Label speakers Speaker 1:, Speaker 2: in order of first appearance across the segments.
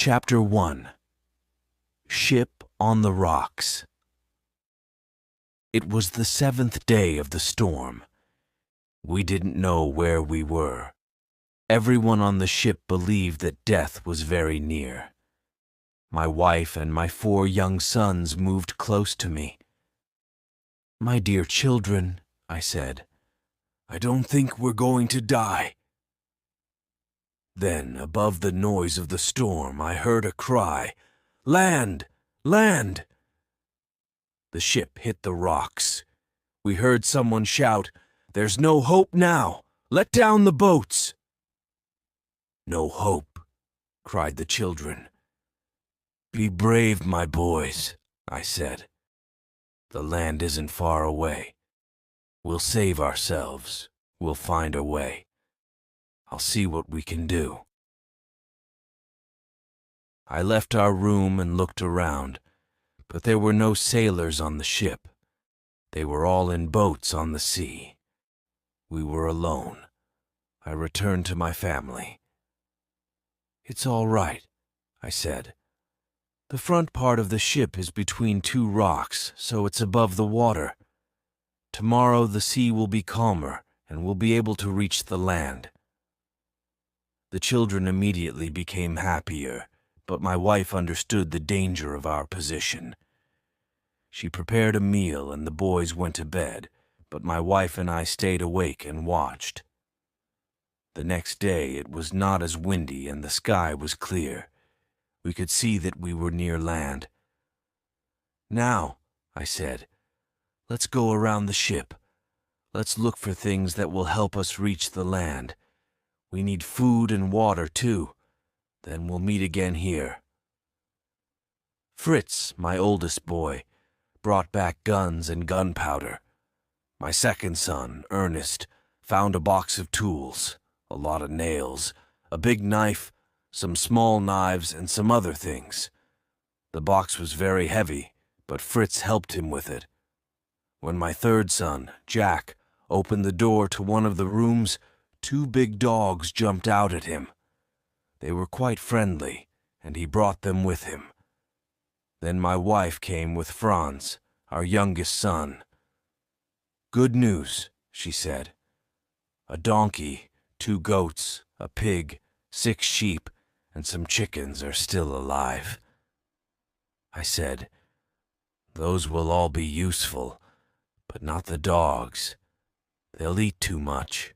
Speaker 1: Chapter 1. Ship on the Rocks. It was the 7th day of the storm. We didn't know where we were. Everyone on the ship believed that death was very near. My wife and my 4 young sons moved close to me. "My dear children," I said, "I don't think we're going to die." Then, above the noise of the storm, I heard a cry, "Land! Land!" The ship hit the rocks. We heard someone shout, "There's no hope now! Let down the boats!" "No hope," cried the children. "Be brave, my boys," I said. "The land isn't far away. We'll save ourselves. We'll find a way. I'll see what we can do." I left our room and looked around, but there were no sailors on the ship. They were all in boats on the sea. We were alone. I returned to my family. "It's all right," I said. "The front part of the ship is between 2 rocks, so it's above the water. Tomorrow the sea will be calmer, and we'll be able to reach the land." The children immediately became happier, but my wife understood the danger of our position. She prepared a meal and the boys went to bed, but my wife and I stayed awake and watched. The next day it was not as windy and the sky was clear. We could see that we were near land. "Now," I said, "let's go around the ship. Let's look for things that will help us reach the land. We need food and water, too. Then we'll meet again here." Fritz, my oldest boy, brought back guns and gunpowder. My second son, Ernest, found a box of tools, a lot of nails, a big knife, some small knives, and some other things. The box was very heavy, but Fritz helped him with it. When my third son, Jack, opened the door to one of the rooms, 2 big dogs jumped out at him. They were quite friendly, and he brought them with him. Then my wife came with Franz, our youngest son. "Good news," she said. "A donkey, 2 goats, a pig, 6 sheep, and some chickens are still alive." I said, "Those will all be useful, but not the dogs. They'll eat too much."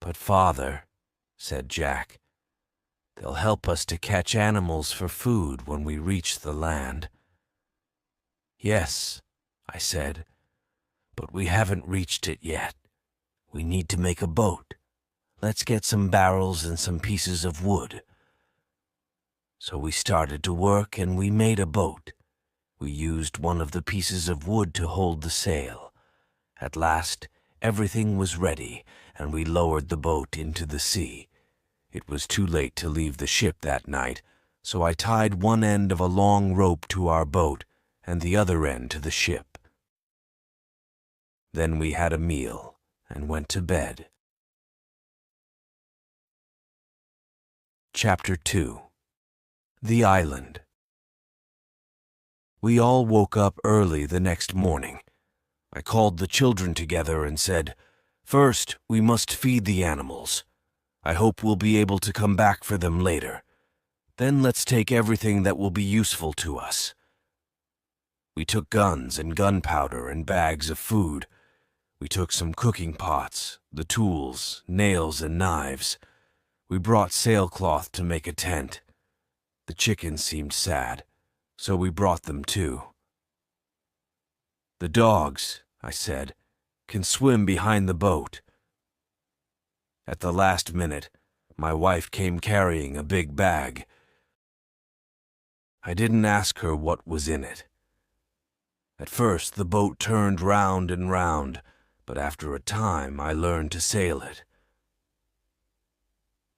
Speaker 1: "But father," said Jack, "they'll help us to catch animals for food when we reach the land." "Yes," I said, "but we haven't reached it yet. We need to make a boat. Let's get some barrels and some pieces of wood." So we started to work and we made a boat. We used one of the pieces of wood to hold the sail. At last, everything was ready, and we lowered the boat into the sea. It was too late to leave the ship that night, so I tied one end of a long rope to our boat and the other end to the ship. Then we had a meal and went to bed. Chapter 2. The Island. We all woke up early the next morning. I called the children together and said, "First, we must feed the animals. I hope we'll be able to come back for them later. Then let's take everything that will be useful to us." We took guns and gunpowder and bags of food. We took some cooking pots, the tools, nails, and knives. We brought sailcloth to make a tent. The chickens seemed sad, so we brought them too. "The dogs," I said, "can swim behind the boat." At the last minute, my wife came carrying a big bag. I didn't ask her what was in it. At first, the boat turned round and round, but after a time, I learned to sail it.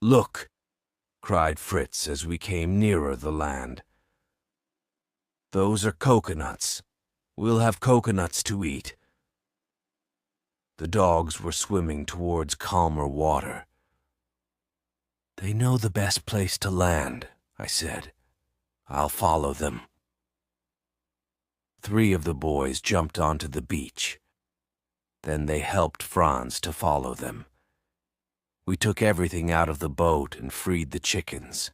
Speaker 1: "Look!" cried Fritz as we came nearer the land. "Those are coconuts. We'll have coconuts to eat." The dogs were swimming towards calmer water. "They know the best place to land," I said. I'll follow them. 3 of the boys jumped onto the beach. Then they helped Franz to follow them. We took everything out of the boat and freed the chickens.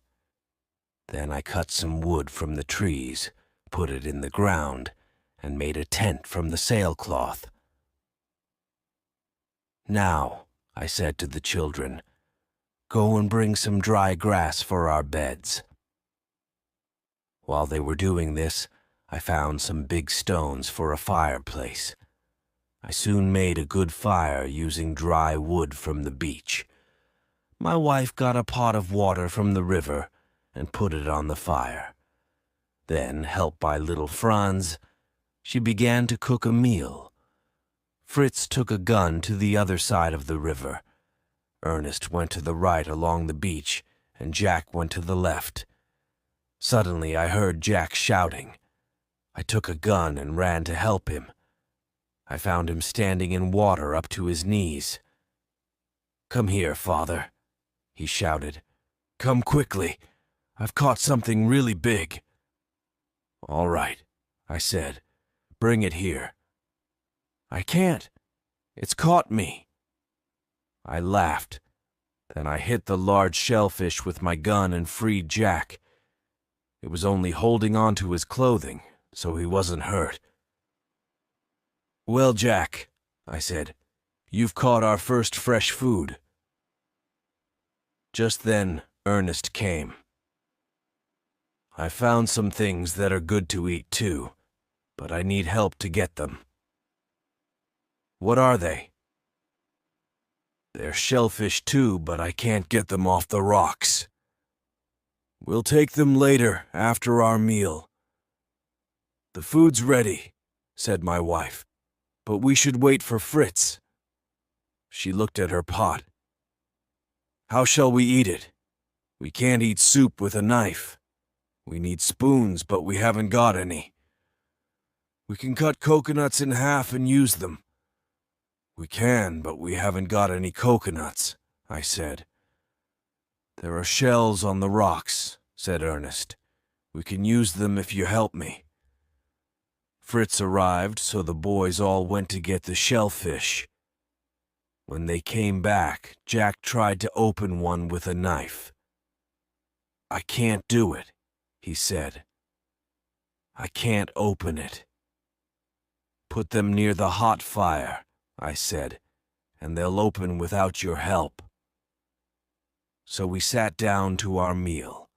Speaker 1: Then I cut some wood from the trees, put it in the ground, and made a tent from the sailcloth. Now, I said to the children, go and bring some dry grass for our beds. While they were doing this, I found some big stones for a fireplace. I soon made a good fire using dry wood from the beach. My wife got a pot of water from the river and put it on the fire. Then, helped by little Franz, she began to cook a meal. Fritz took a gun to the other side of the river. Ernest went to the right along the beach, and Jack went to the left. Suddenly I heard Jack shouting. I took a gun and ran to help him. I found him standing in water up to his knees. "Come here, father," he shouted. "Come quickly. I've caught something really big." "All right," I said. "Bring it here." "I can't. It's caught me." I laughed. Then I hit the large shellfish with my gun and freed Jack. It was only holding on to his clothing, so he wasn't hurt. "Well, Jack," I said, "you've caught our first fresh food." Just then, Ernest came. "I found some things that are good to eat too, but I need help to get them." "What are they?" "They're shellfish too, but I can't get them off the rocks." "We'll take them later, after our meal." "The food's ready," said my wife, "but we should wait for Fritz." She looked at her pot. "How shall we eat it? We can't eat soup with a knife. We need spoons, but we haven't got any." "We can cut coconuts in half and use them." "We can, but we haven't got any coconuts," I said. "There are shells on the rocks," said Ernest. "We can use them if you help me." Fritz arrived, so the boys all went to get the shellfish. When they came back, Jack tried to open one with a knife. "I can't do it," he said. "I can't open it." "Put them near the hot fire," I said, "and they'll open without your help." So we sat down to our meal.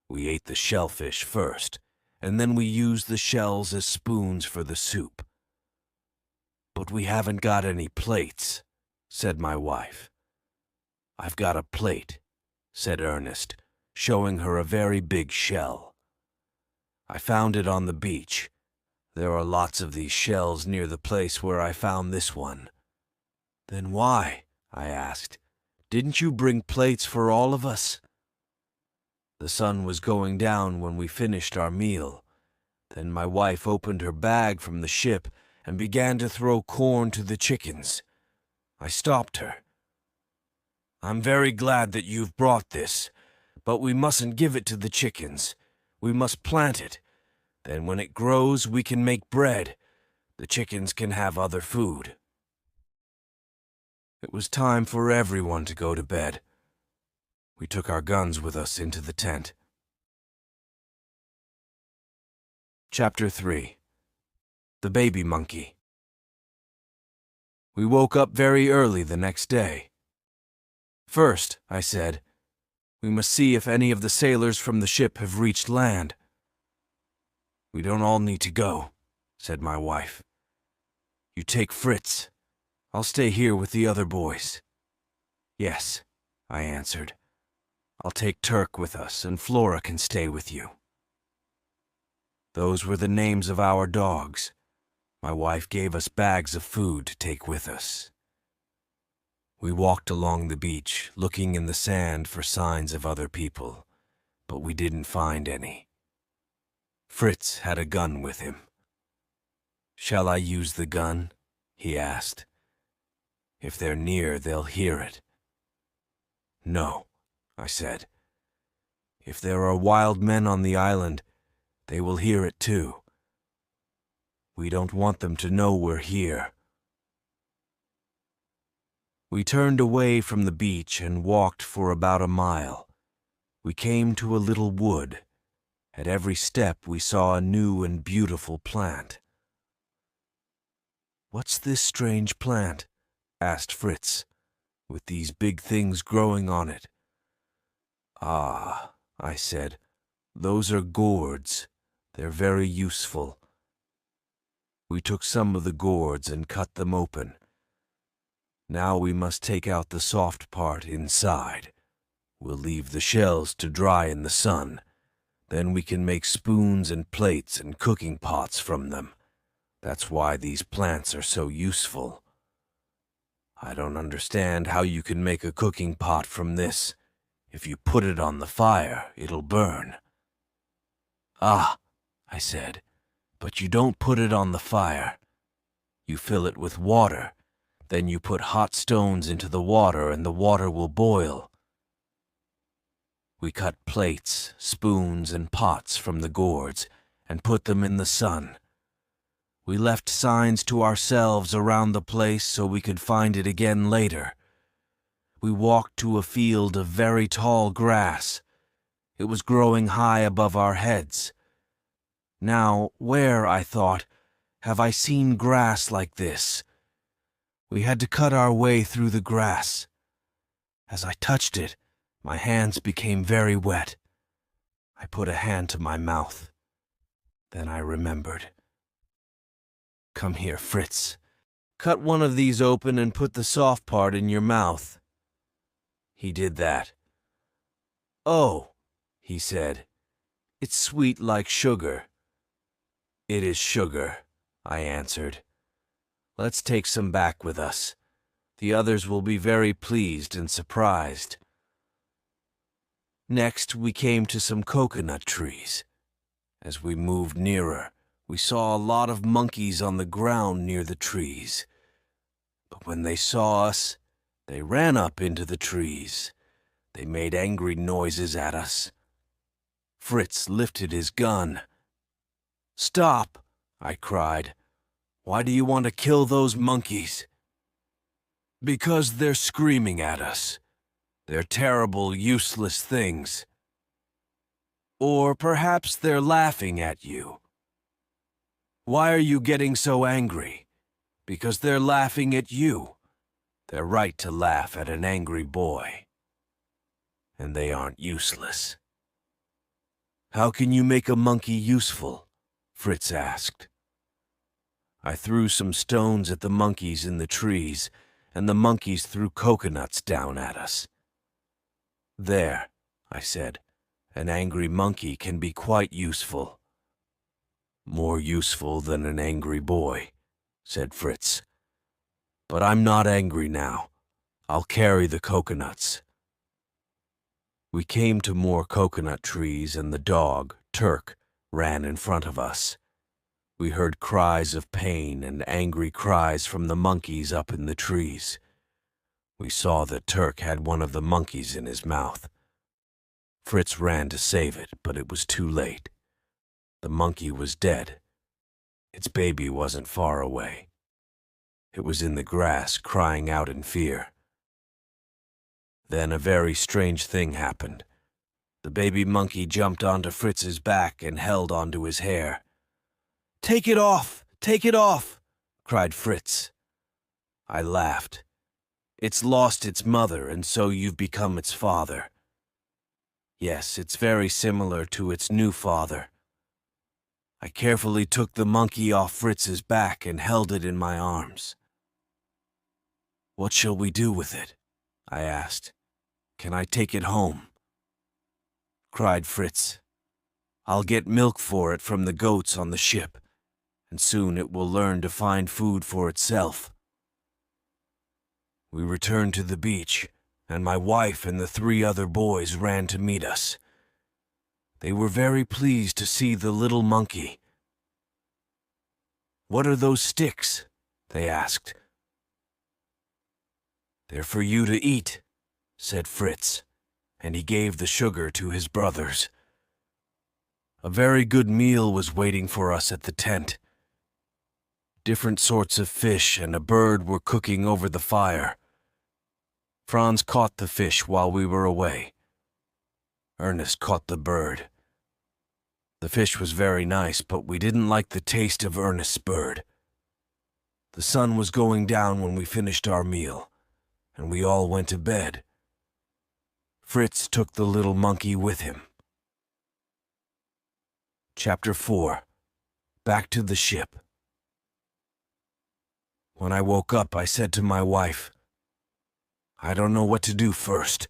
Speaker 1: We ate the shellfish first, and then we used the shells as spoons for the soup. "But we haven't got any plates," said my wife. "I've got a plate," said Ernest, showing her a very big shell. "I found it on the beach. There are lots of these shells near the place where I found this one." "Then why?" I asked. "Didn't you bring plates for all of us?" The sun was going down when we finished our meal. Then my wife opened her bag from the ship and began to throw corn to the chickens. I stopped her. "I'm very glad that you've brought this, but we mustn't give it to the chickens. We must plant it. Then when it grows, we can make bread. The chickens can have other food." It was time for everyone to go to bed. We took our guns with us into the tent. Chapter 3. The Baby Monkey. We woke up very early the next day. "First," I said, "we must see if any of the sailors from the ship have reached land." "We don't all need to go," said my wife. "You take Fritz. I'll stay here with the other boys." "Yes," I answered. "I'll take Turk with us, and Flora can stay with you." Those were the names of our dogs. My wife gave us bags of food to take with us. We walked along the beach, looking in the sand for signs of other people, but we didn't find any. Fritz had a gun with him. "Shall I use the gun?" he asked. "If they're near, they'll hear it." "No," I said. If there are wild men on the island, they will hear it too. We don't want them to know we're here." We turned away from the beach and walked for about a mile. We came to a little wood. At every step we saw a new and beautiful plant. "What's this strange plant?" asked Fritz, "with these big things growing on it?" "Ah," I said, "those are gourds. They're very useful." We took some of the gourds and cut them open. Now we must take out the soft part inside. We'll leave the shells to dry in the sun. Then we can make spoons and plates and cooking pots from them. That's why these plants are so useful. I don't understand how you can make a cooking pot from this. If you put it on the fire, it'll burn." "Ah," I said, "but you don't put it on the fire. You fill it with water. Then you put hot stones into the water and the water will boil." We cut plates, spoons, and pots from the gourds and put them in the sun. We left signs to ourselves around the place so we could find it again later. We walked to a field of very tall grass. It was growing high above our heads. Now, where, I thought, have I seen grass like this? We had to cut our way through the grass. As I touched it, my hands became very wet. I put a hand to my mouth. Then I remembered. "Come here, Fritz. Cut one of these open and put the soft part in your mouth." He did that. "Oh," he said, "it's sweet like sugar." "It is sugar," I answered. "Let's take some back with us. The others will be very pleased and surprised." Next, we came to some coconut trees. As we moved nearer, we saw a lot of monkeys on the ground near the trees. But when they saw us, they ran up into the trees. They made angry noises at us. Fritz lifted his gun. "Stop!" I cried. "Why do you want to kill those monkeys?" "Because they're screaming at us. They're terrible, useless things. Or perhaps they're laughing at you. Why are you getting so angry? Because they're laughing at you. They're right to laugh at an angry boy. And they aren't useless." "How can you make a monkey useful?" Fritz asked. I threw some stones at the monkeys in the trees, and the monkeys threw coconuts down at us. "There," I said, "an angry monkey can be quite useful." "More useful than an angry boy," said Fritz. "But I'm not angry now. I'll carry the coconuts." We came to more coconut trees, and the dog, Turk, ran in front of us. We heard cries of pain and angry cries from the monkeys up in the trees. We saw that Turk had one of the monkeys in his mouth. Fritz ran to save it, but it was too late. The monkey was dead. Its baby wasn't far away. It was in the grass, crying out in fear. Then a very strange thing happened. The baby monkey jumped onto Fritz's back and held onto his hair. "Take it off! Take it off!" cried Fritz. I laughed. "It's lost its mother, and so you've become its father." "Yes, it's very similar to its new father." I carefully took the monkey off Fritz's back and held it in my arms. "What shall we do with it?" I asked. "Can I take it home?" Cried Fritz. "I'll get milk for it from the goats on the ship, and soon it will learn to find food for itself." We returned to the beach, and my wife and the 3 other boys ran to meet us. They were very pleased to see the little monkey. "What are those sticks?" they asked. "They're for you to eat," said Fritz, and he gave the sugar to his brothers. A very good meal was waiting for us at the tent. Different sorts of fish and a bird were cooking over the fire. Franz caught the fish while we were away. Ernest caught the bird. The fish was very nice, but we didn't like the taste of Ernest's bird. The sun was going down when we finished our meal, and we all went to bed. Fritz took the little monkey with him. Chapter 4. Back to the ship. When I woke up, I said to my wife, "I don't know what to do first.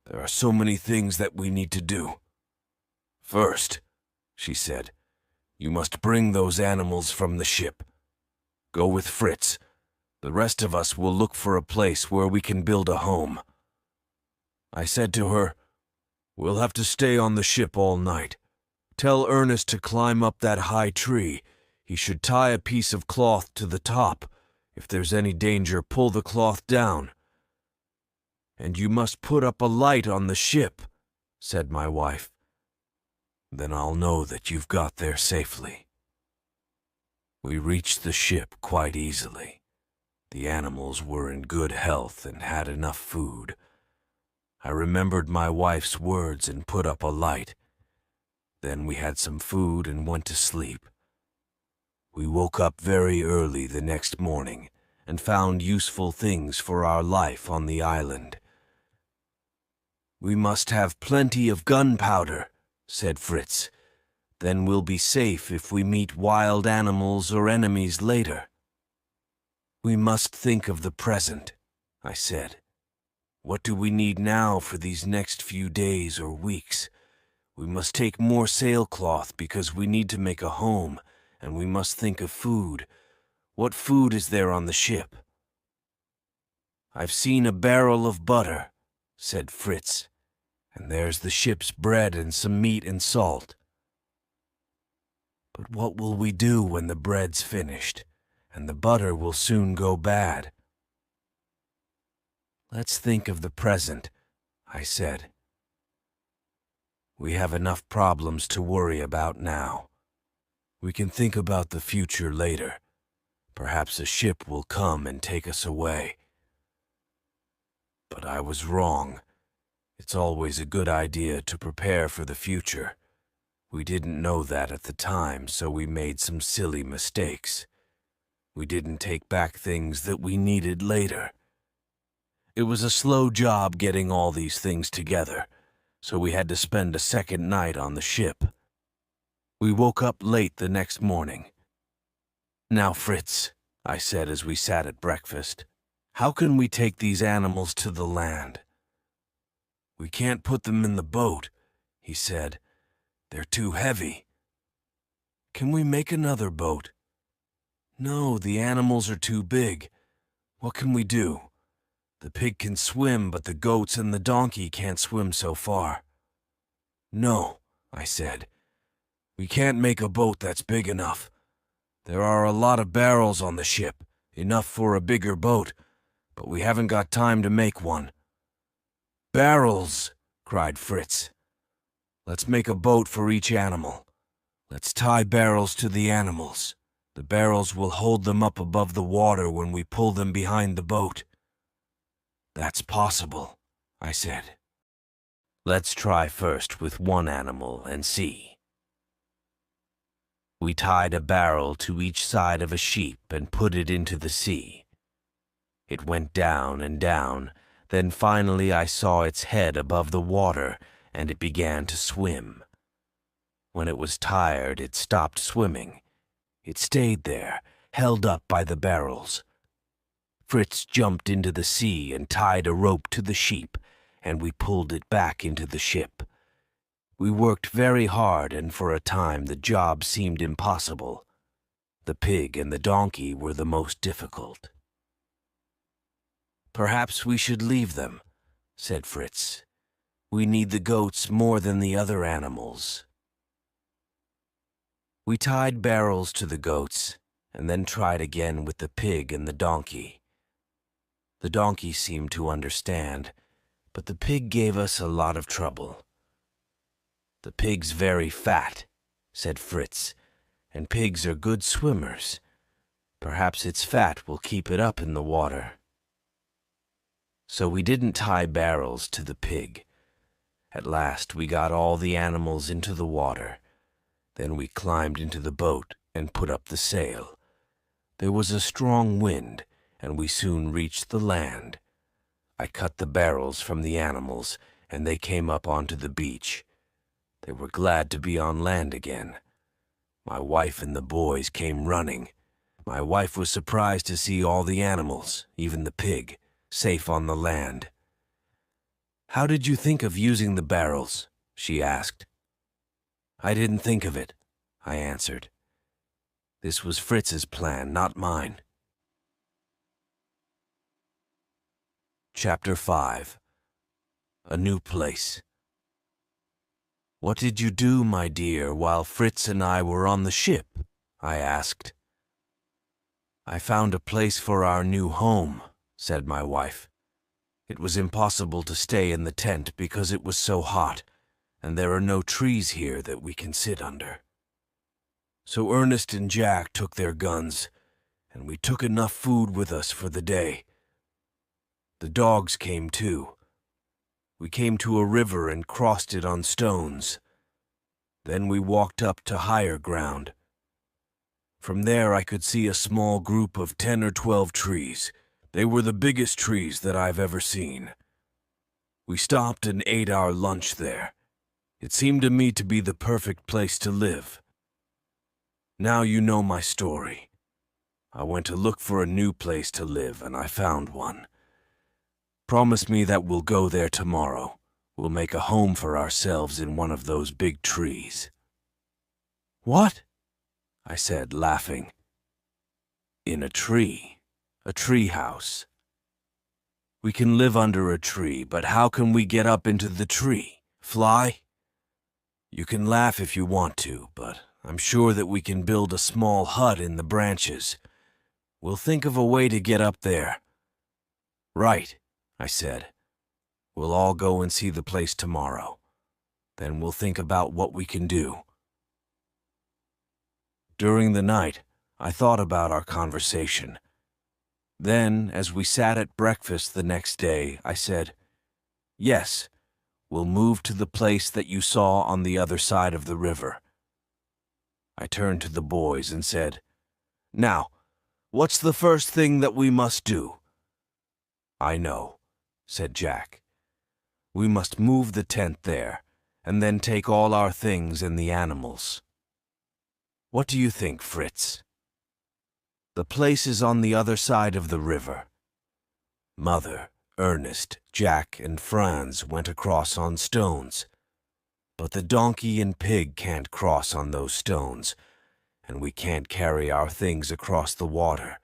Speaker 1: There are so many things that we need to do." "First," she said, "you must bring those animals from the ship. Go with Fritz. The rest of us will look for a place where we can build a home." I said to her, "We'll have to stay on the ship all night. Tell Ernest to climb up that high tree. He should tie a piece of cloth to the top. If there's any danger, pull the cloth down. And you must put up a light on the ship," said my wife. "Then I'll know that you've got there safely." We reached the ship quite easily. The animals were in good health and had enough food. I remembered my wife's words and put up a light. Then we had some food and went to sleep. We woke up very early the next morning and found useful things for our life on the island. "We must have plenty of gunpowder," said Fritz. "Then we'll be safe if we meet wild animals or enemies later." "We must think of the present," I said. "What do we need now for these next few days or weeks? We must take more sailcloth because we need to make a home, and we must think of food. What food is there on the ship?" "I've seen a barrel of butter," said Fritz, "and there's the ship's bread and some meat and salt." "But what will we do when the bread's finished, and the butter will soon go bad?" "Let's think of the present," I said. "We have enough problems to worry about now. We can think about the future later. Perhaps a ship will come and take us away." But I was wrong. It's always a good idea to prepare for the future. We didn't know that at the time, so we made some silly mistakes. We didn't take back things that we needed later. It was a slow job getting all these things together, so we had to spend a second night on the ship. We woke up late the next morning. "Now, Fritz," I said as we sat at breakfast, "how can we take these animals to the land?" "We can't put them in the boat," he said. "They're too heavy." "Can we make another boat?" "No, the animals are too big. What can we do? The pig can swim, but the goats and the donkey can't swim so far." "No," I said. "We can't make a boat that's big enough. There are a lot of barrels on the ship, enough for a bigger boat, but we haven't got time to make one." "Barrels!" cried Fritz. "Let's make a boat for each animal. Let's tie barrels to the animals. The barrels will hold them up above the water when we pull them behind the boat." "That's possible," I said. "Let's try first with one animal and see." We tied a barrel to each side of a sheep and put it into the sea. It went down and down, then finally I saw its head above the water, and it began to swim. When it was tired, it stopped swimming. It stayed there, held up by the barrels. Fritz jumped into the sea and tied a rope to the sheep, and we pulled it back into the ship. We worked very hard, and for a time the job seemed impossible. The pig and the donkey were the most difficult. "Perhaps we should leave them," said Fritz. "We need the goats more than the other animals." We tied barrels to the goats, and then tried again with the pig and the donkey. The donkey seemed to understand, but the pig gave us a lot of trouble. "The pig's very fat," said Fritz, "and pigs are good swimmers. Perhaps its fat will keep it up in the water." So we didn't tie barrels to the pig. At last we got all the animals into the water. Then we climbed into the boat and put up the sail. There was a strong wind, and we soon reached the land. I cut the barrels from the animals, and they came up onto the beach. They were glad to be on land again. My wife and the boys came running. My wife was surprised to see all the animals, even the pig, safe on the land. "How did you think of using the barrels?" she asked. "I didn't think of it," I answered. "This was Fritz's plan, not mine." Chapter 5. A New Place. "What did you do, my dear, while Fritz and I were on the ship?" I asked. "I found a place for our new home," said my wife. "It was impossible to stay in the tent because it was so hot, and there are no trees here that we can sit under. So Ernest and Jack took their guns, and we took enough food with us for the day. The dogs came too. We came to a river and crossed it on stones. Then we walked up to higher ground. From there I could see a small group of 10 or 12 trees. They were the biggest trees that I've ever seen. We stopped and ate our lunch there. It seemed to me to be the perfect place to live. Now you know my story. I went to look for a new place to live, and I found one. Promise me that we'll go there tomorrow. We'll make a home for ourselves in one of those big trees." "What?" I said, laughing. "In a tree house. We can live under a tree, but how can we get up into the tree? Fly? You can laugh if you want to, but I'm sure that we can build a small hut in the branches. We'll think of a way to get up there." "Right," I said. "We'll all go and see the place tomorrow. Then we'll think about what we can do." During the night, I thought about our conversation. Then, as we sat at breakfast the next day, I said, "Yes, we'll move to the place that you saw on the other side of the river." I turned to the boys and said, "Now, what's the first thing that we must do?" "I know," said Jack. "We must move the tent there, and then take all our things and the animals. What do you think, Fritz?" "The place is on the other side of the river." Mother, Ernest, Jack, and Franz went across on stones. But the donkey and pig can't cross on those stones, and we can't carry our things across the water.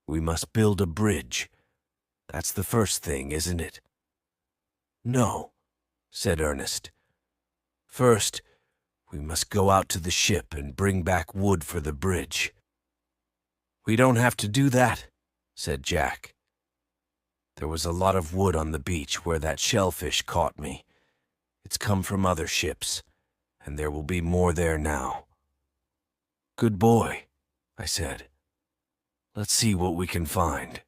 Speaker 1: We must build a bridge. That's the first thing, isn't it?" "No," said Ernest. "First, we must go out to the ship and bring back wood for the bridge." "We don't have to do that," said Jack. "There was a lot of wood on the beach where that shellfish caught me. It's come from other ships, and there will be more there now." "Good boy," I said. "Let's see what we can find."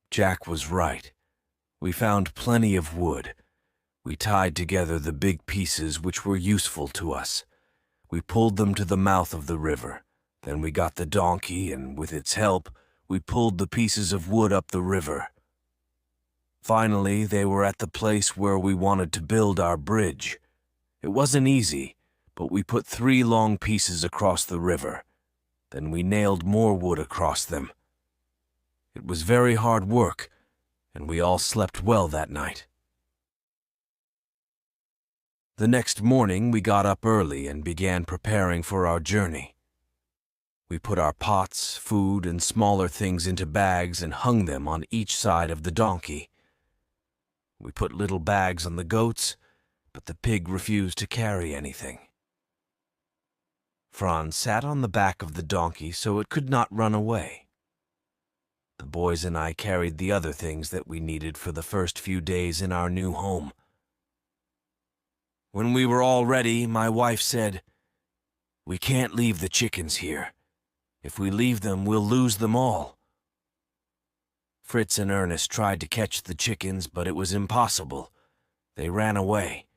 Speaker 1: Jack was right. We found plenty of wood. We tied together the big pieces which were useful to us. We pulled them to the mouth of the river. Then we got the donkey, and with its help, we pulled the pieces of wood up the river. Finally, they were at the place where we wanted to build our bridge. It wasn't easy, but we put 3 long pieces across the river. Then we nailed more wood across them. It was very hard work, and we all slept well that night. The next morning, we got up early and began preparing for our journey. We put our pots, food, and smaller things into bags and hung them on each side of the donkey. We put little bags on the goats, but the pig refused to carry anything. Franz sat on the back of the donkey so it could not run away. The boys and I carried the other things that we needed for the first few days in our new home. When we were all ready, my wife said, "We can't leave the chickens here. If we leave them, we'll lose them all." Fritz and Ernest tried to catch the chickens, but it was impossible. They ran away.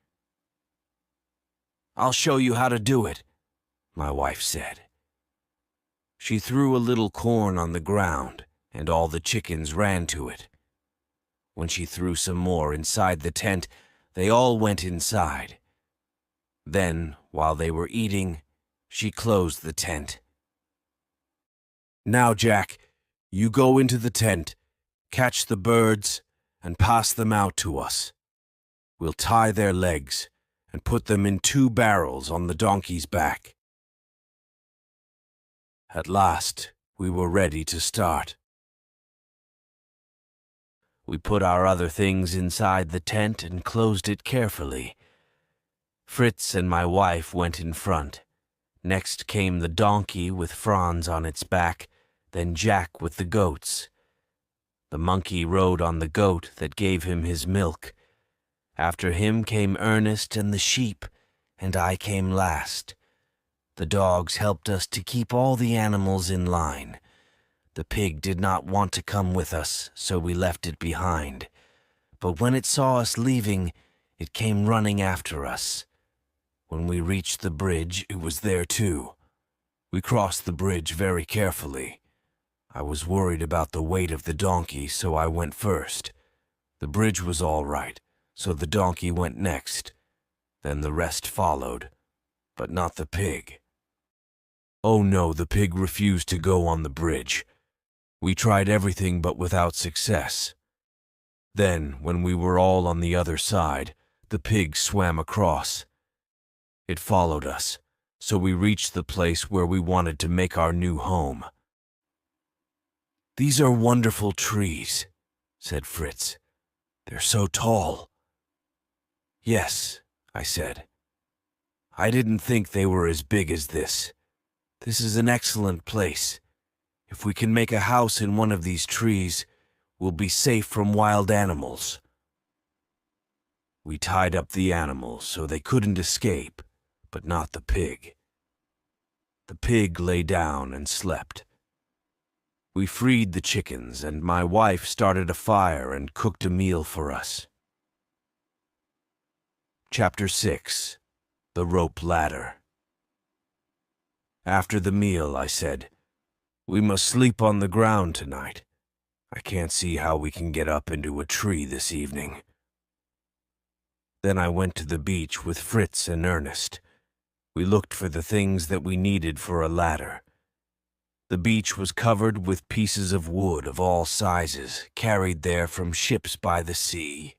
Speaker 1: "I'll show you how to do it," my wife said. She threw a little corn on the ground, and all the chickens ran to it. When she threw some more inside the tent, they all went inside. Then, while they were eating, she closed the tent. "Now, Jack, you go into the tent, catch the birds, and pass them out to us. We'll tie their legs and put them in 2 barrels on the donkey's back." At last, we were ready to start. We put our other things inside the tent and closed it carefully. Fritz and my wife went in front. Next came the donkey with Franz on its back, then Jack with the goats. The monkey rode on the goat that gave him his milk. After him came Ernest and the sheep, and I came last. The dogs helped us to keep all the animals in line. The pig did not want to come with us, so we left it behind. But when it saw us leaving, it came running after us. When we reached the bridge, it was there too. We crossed the bridge very carefully. I was worried about the weight of the donkey, so I went first. The bridge was all right, so the donkey went next. Then the rest followed, but not the pig. Oh no, the pig refused to go on the bridge. We tried everything but without success. Then, when we were all on the other side, the pig swam across. It followed us, so we reached the place where we wanted to make our new home. "These are wonderful trees," said Fritz. "They're so tall." "Yes," I said. "I didn't think they were as big as this. This is an excellent place. If we can make a house in one of these trees, we'll be safe from wild animals." We tied up the animals so they couldn't escape, but not the pig. The pig lay down and slept. We freed the chickens, and my wife started a fire and cooked a meal for us. Chapter 6. The Rope Ladder. After the meal, I said, "We must sleep on the ground tonight. I can't see how we can get up into a tree this evening." Then I went to the beach with Fritz and Ernest. We looked for the things that we needed for a ladder. The beach was covered with pieces of wood of all sizes, carried there from ships by the sea.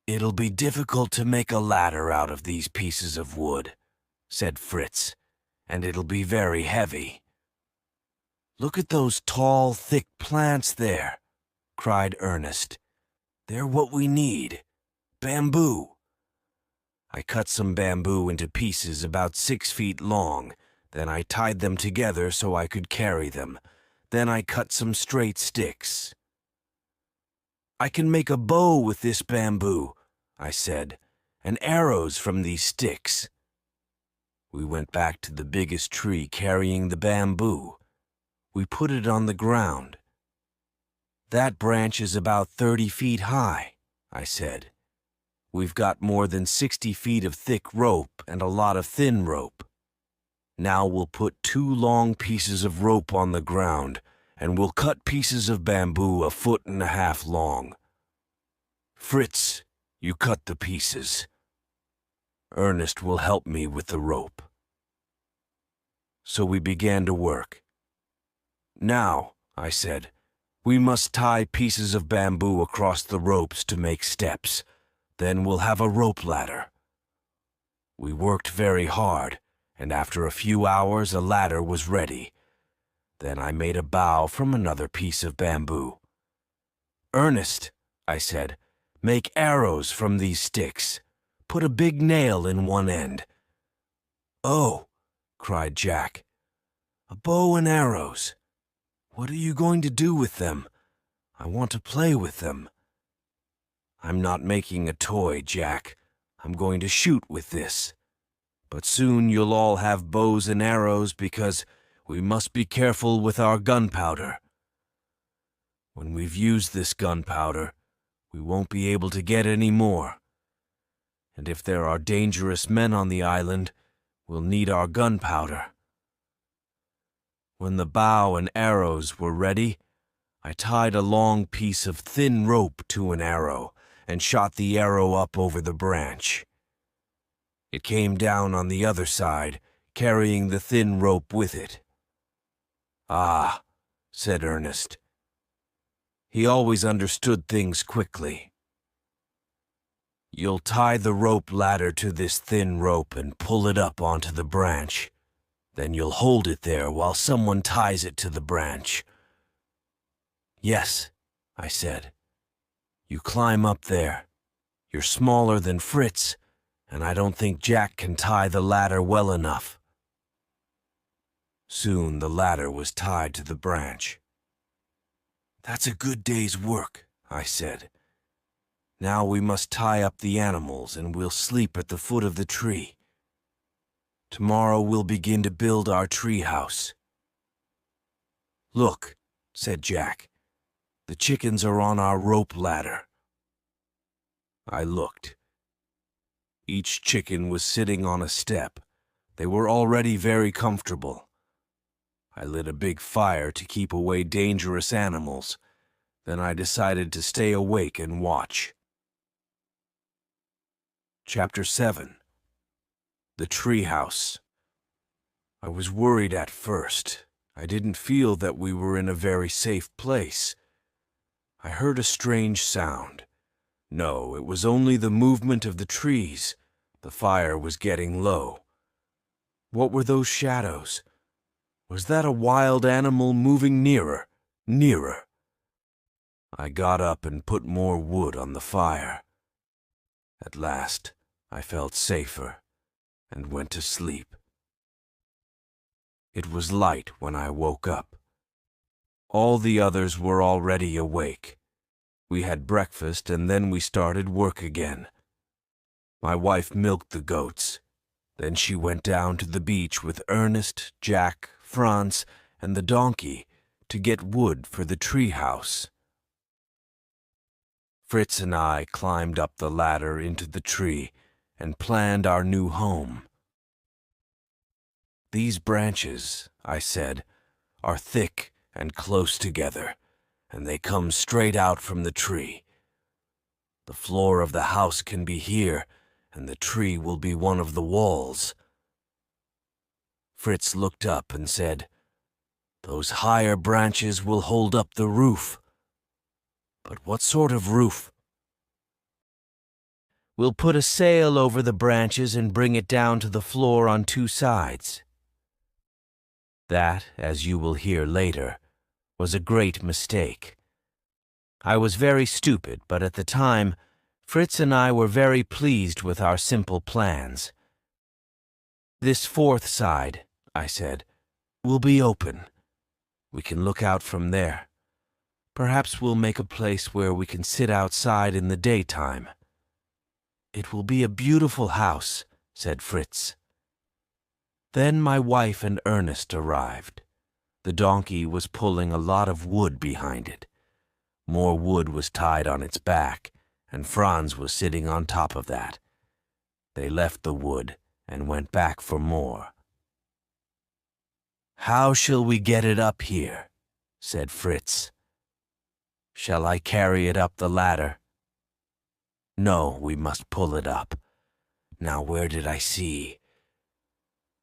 Speaker 1: "It'll be difficult to make a ladder out of these pieces of wood," said Fritz, "and it'll be very heavy." "Look at those tall, thick plants there," cried Ernest. "They're what we need. Bamboo." I cut some bamboo into pieces about 6 feet long. Then I tied them together so I could carry them. Then I cut some straight sticks. "I can make a bow with this bamboo," I said, "and arrows from these sticks." We went back to the biggest tree carrying the bamboo. We put it on the ground. "That branch is about 30 feet high," I said. "We've got more than 60 feet of thick rope and a lot of thin rope. Now we'll put 2 long pieces of rope on the ground, and we'll cut pieces of bamboo 1.5 feet long. Fritz, you cut the pieces. Ernest will help me with the rope." So we began to work. "Now," I said, "we must tie pieces of bamboo across the ropes to make steps. Then we'll have a rope ladder." We worked very hard, and after a few hours a ladder was ready. Then I made a bow from another piece of bamboo. "Ernest," I said, "make arrows from these sticks. Put a big nail in one end." "Oh," cried Jack, "a bow and arrows. What are you going to do with them? I want to play with them. I'm not making a toy, Jack. I'm going to shoot with this. But soon you'll all have bows and arrows because we must be careful with our gunpowder. When we've used this gunpowder, we won't be able to get any more. And if there are dangerous men on the island, we'll need our gunpowder. When the bow and arrows were ready, I tied a long piece of thin rope to an arrow and shot the arrow up over the branch. It came down on the other side, carrying the thin rope with it. "Ah," said Ernest. He always understood things quickly. "You'll tie the rope ladder to this thin rope and pull it up onto the branch. Then you'll hold it there while someone ties it to the branch." "Yes," I said. "You climb up there. You're smaller than Fritz, and I don't think Jack can tie the ladder well enough." Soon the ladder was tied to the branch. "That's a good day's work," I said. "Now we must tie up the animals and we'll sleep at the foot of the tree. Tomorrow we'll begin to build our tree house." "Look," said Jack. "The chickens are on our rope ladder." I looked. Each chicken was sitting on a step. They were already very comfortable. I lit a big fire to keep away dangerous animals. Then I decided to stay awake and watch. Chapter 7. The Treehouse. I was worried at first. I didn't feel that we were in a very safe place. I heard a strange sound. No, it was only the movement of the trees. The fire was getting low. What were those shadows? Was that a wild animal moving nearer, nearer? I got up and put more wood on the fire. At last, I felt safer and went to sleep. It was light when I woke up. All the others were already awake. We had breakfast and then we started work again. My wife milked the goats. Then she went down to the beach with Ernest, Jack, Franz, and the donkey to get wood for the treehouse. Fritz and I climbed up the ladder into the tree and planned our new home. "These branches," I said, "are thick and close together, and they come straight out from the tree. The floor of the house can be here, and the tree will be one of the walls." Fritz looked up and said, "Those higher branches will hold up the roof." "But what sort of roof?" "We'll put a sail over the branches and bring it down to the floor on two sides." That, as you will hear later, was a great mistake. I was very stupid, but at the time, Fritz and I were very pleased with our simple plans. "This fourth side," I said, "will be open. We can look out from there. Perhaps we'll make a place where we can sit outside in the daytime." "It will be a beautiful house," said Fritz. Then my wife and Ernest arrived. The donkey was pulling a lot of wood behind it. More wood was tied on its back, and Franz was sitting on top of that. They left the wood and went back for more. "How shall we get it up here?" said Fritz. "Shall I carry it up the ladder?" "No, we must pull it up. Now where did I see?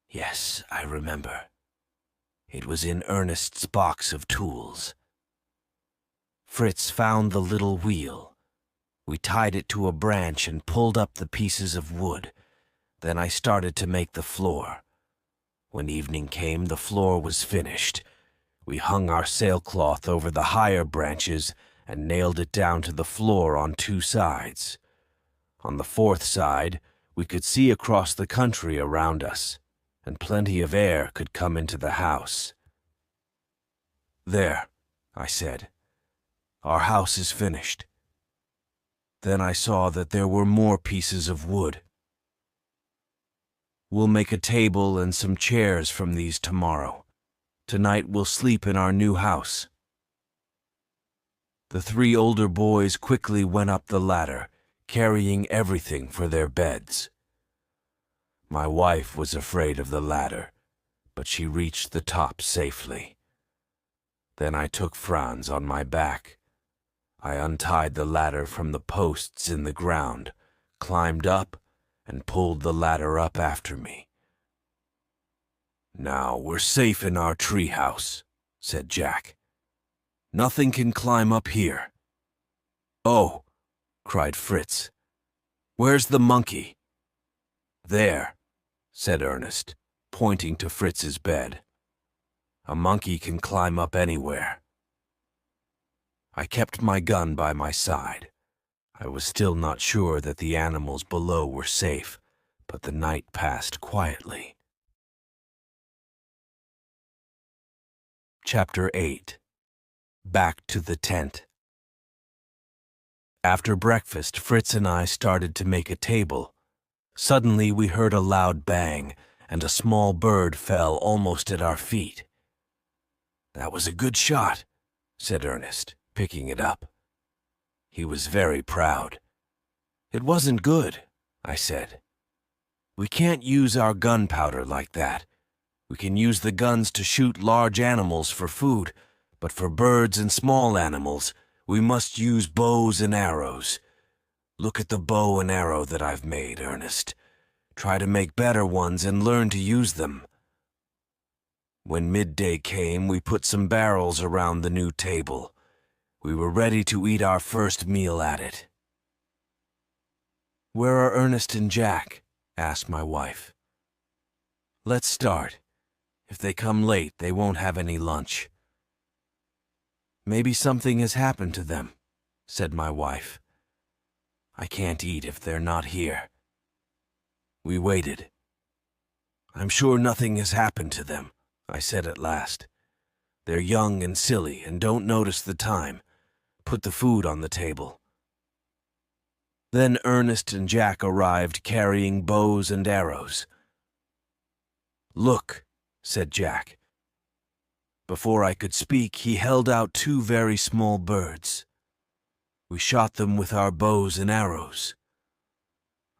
Speaker 1: Yes, I remember. It was in Ernest's box of tools." Fritz found the little wheel. We tied it to a branch and pulled up the pieces of wood. Then I started to make the floor. When evening came, the floor was finished. We hung our sailcloth over the higher branches and nailed it down to the floor on two sides. On the fourth side, we could see across the country around us, and plenty of air could come into the house. "There," I said. "Our house is finished." Then I saw that there were more pieces of wood. "We'll make a table and some chairs from these tomorrow. Tonight we'll sleep in our new house." The 3 older boys quickly went up the ladder, carrying everything for their beds. My wife was afraid of the ladder, but she reached the top safely. Then I took Franz on my back. I untied the ladder from the posts in the ground, climbed up, and pulled the ladder up after me. "Now we're safe in our treehouse," said Jack. "Nothing can climb up here." "Oh," cried Fritz. "Where's the monkey?" "There," said Ernest, pointing to Fritz's bed. "A monkey can climb up anywhere." I kept my gun by my side. I was still not sure that the animals below were safe, but the night passed quietly. Chapter 8. Back to the tent. After breakfast, Fritz and I started to make a table. Suddenly we heard a loud bang, and a small bird fell almost at our feet. "That was a good shot," said Ernest, picking it up. He was very proud. "It wasn't good," I said. "We can't use our gunpowder like that. We can use the guns to shoot large animals for food, but for birds and small animals, we must use bows and arrows. Look at the bow and arrow that I've made, Ernest. Try to make better ones and learn to use them." When midday came, we put some barrels around the new table. We were ready to eat our first meal at it. "Where are Ernest and Jack?" asked my wife. "Let's start. If they come late, they won't have any lunch." "Maybe something has happened to them," said my wife. "I can't eat if they're not here." We waited. "I'm sure nothing has happened to them," I said at last. "They're young and silly and don't notice the time. Put the food on the table." Then Ernest and Jack arrived carrying bows and arrows. "Look," said Jack. Before I could speak, he held out 2 very small birds. We shot them with our bows and arrows.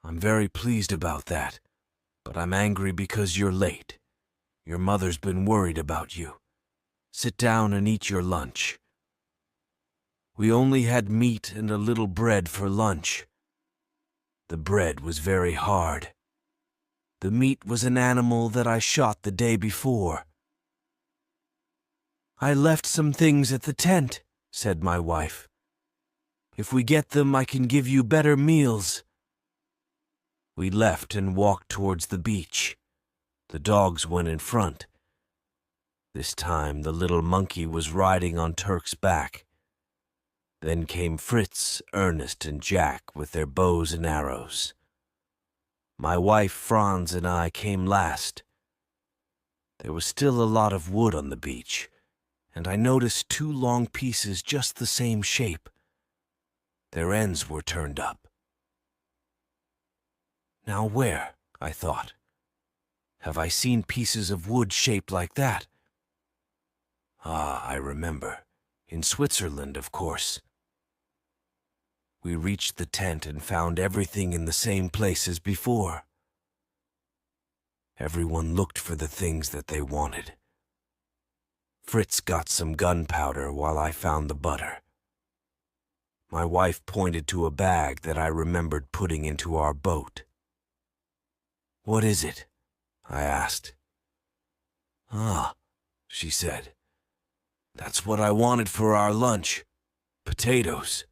Speaker 1: "I'm very pleased about that, but I'm angry because you're late. Your mother's been worried about you. Sit down and eat your lunch." We only had meat and a little bread for lunch. The bread was very hard. The meat was an animal that I shot the day before. "I left some things at the tent," said my wife. "If we get them, I can give you better meals." We left and walked towards the beach. The dogs went in front. This time the little monkey was riding on Turk's back. Then came Fritz, Ernest, and Jack with their bows and arrows. My wife, Franz, and I came last. There was still a lot of wood on the beach, and I noticed 2 long pieces just the same shape. Their ends were turned up. Now where, I thought, have I seen pieces of wood shaped like that? Ah, I remember. In Switzerland, of course. We reached the tent and found everything in the same place as before. Everyone looked for the things that they wanted. Fritz got some gunpowder while I found the butter. My wife pointed to a bag that I remembered putting into our boat. "What is it?" I asked. "Ah," she said. "That's what I wanted for our lunch. Potatoes."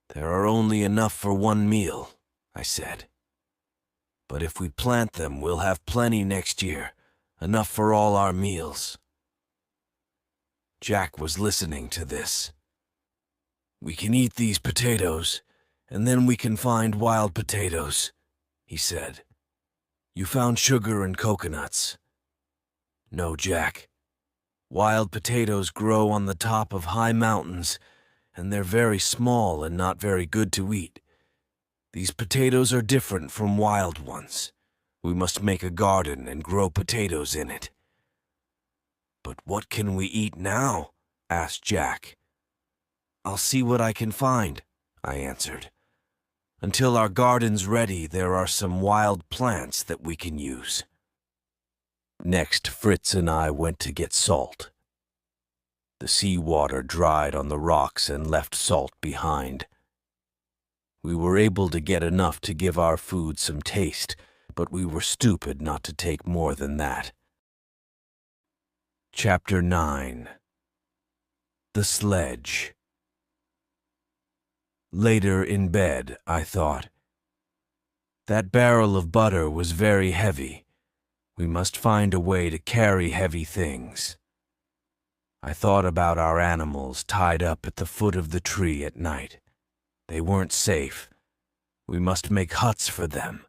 Speaker 1: "There are only enough for 1 meal," I said. "But if we plant them, we'll have plenty next year, enough for all our meals." Jack was listening to this. "We can eat these potatoes, and then we can find wild potatoes," he said. "You found sugar and coconuts." "No, Jack. Wild potatoes grow on the top of high mountains, and they're very small and not very good to eat. These potatoes are different from wild ones. We must make a garden and grow potatoes in it." "But what can we eat now?" asked Jack. "I'll see what I can find," I answered. "Until our garden's ready, there are some wild plants that we can use." Next, Fritz and I went to get salt. The seawater dried on the rocks and left salt behind. We were able to get enough to give our food some taste, but we were stupid not to take more than that. Chapter 9. The Sledge. Later in bed, I thought, that barrel of butter was very heavy. We must find a way to carry heavy things. I thought about our animals tied up at the foot of the tree at night. They weren't safe. We must make huts for them.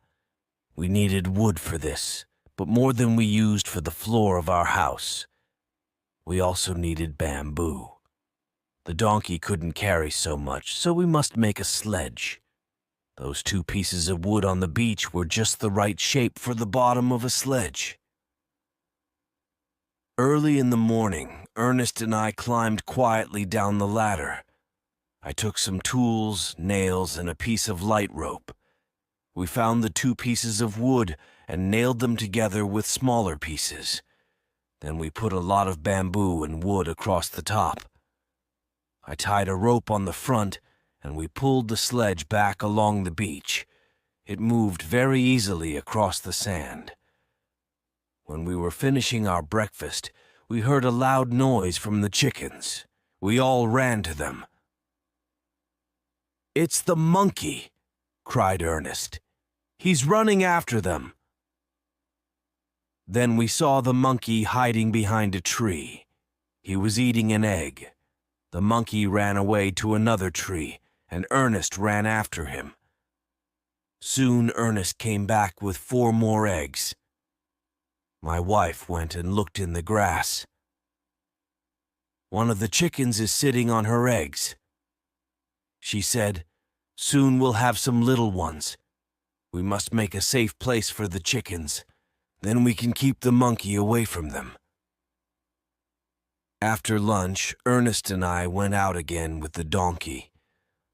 Speaker 1: We needed wood for this, but more than we used for the floor of our house. We also needed bamboo. The donkey couldn't carry so much, so we must make a sledge. Those 2 pieces of wood on the beach were just the right shape for the bottom of a sledge. Early in the morning, Ernest and I climbed quietly down the ladder. I took some tools, nails, and a piece of light rope. We found the 2 pieces of wood and nailed them together with smaller pieces. Then we put a lot of bamboo and wood across the top. I tied a rope on the front, and we pulled the sledge back along the beach. It moved very easily across the sand. When we were finishing our breakfast, we heard a loud noise from the chickens. We all ran to them. "It's the monkey!" cried Ernest. "He's running after them." Then we saw the monkey hiding behind a tree. He was eating an egg. The monkey ran away to another tree, and Ernest ran after him. Soon Ernest came back with 4 more eggs. My wife went and looked in the grass. "One of the chickens is sitting on her eggs," she said. "Soon we'll have some little ones. We must make a safe place for the chickens. Then we can keep the monkey away from them." After lunch, Ernest and I went out again with the donkey.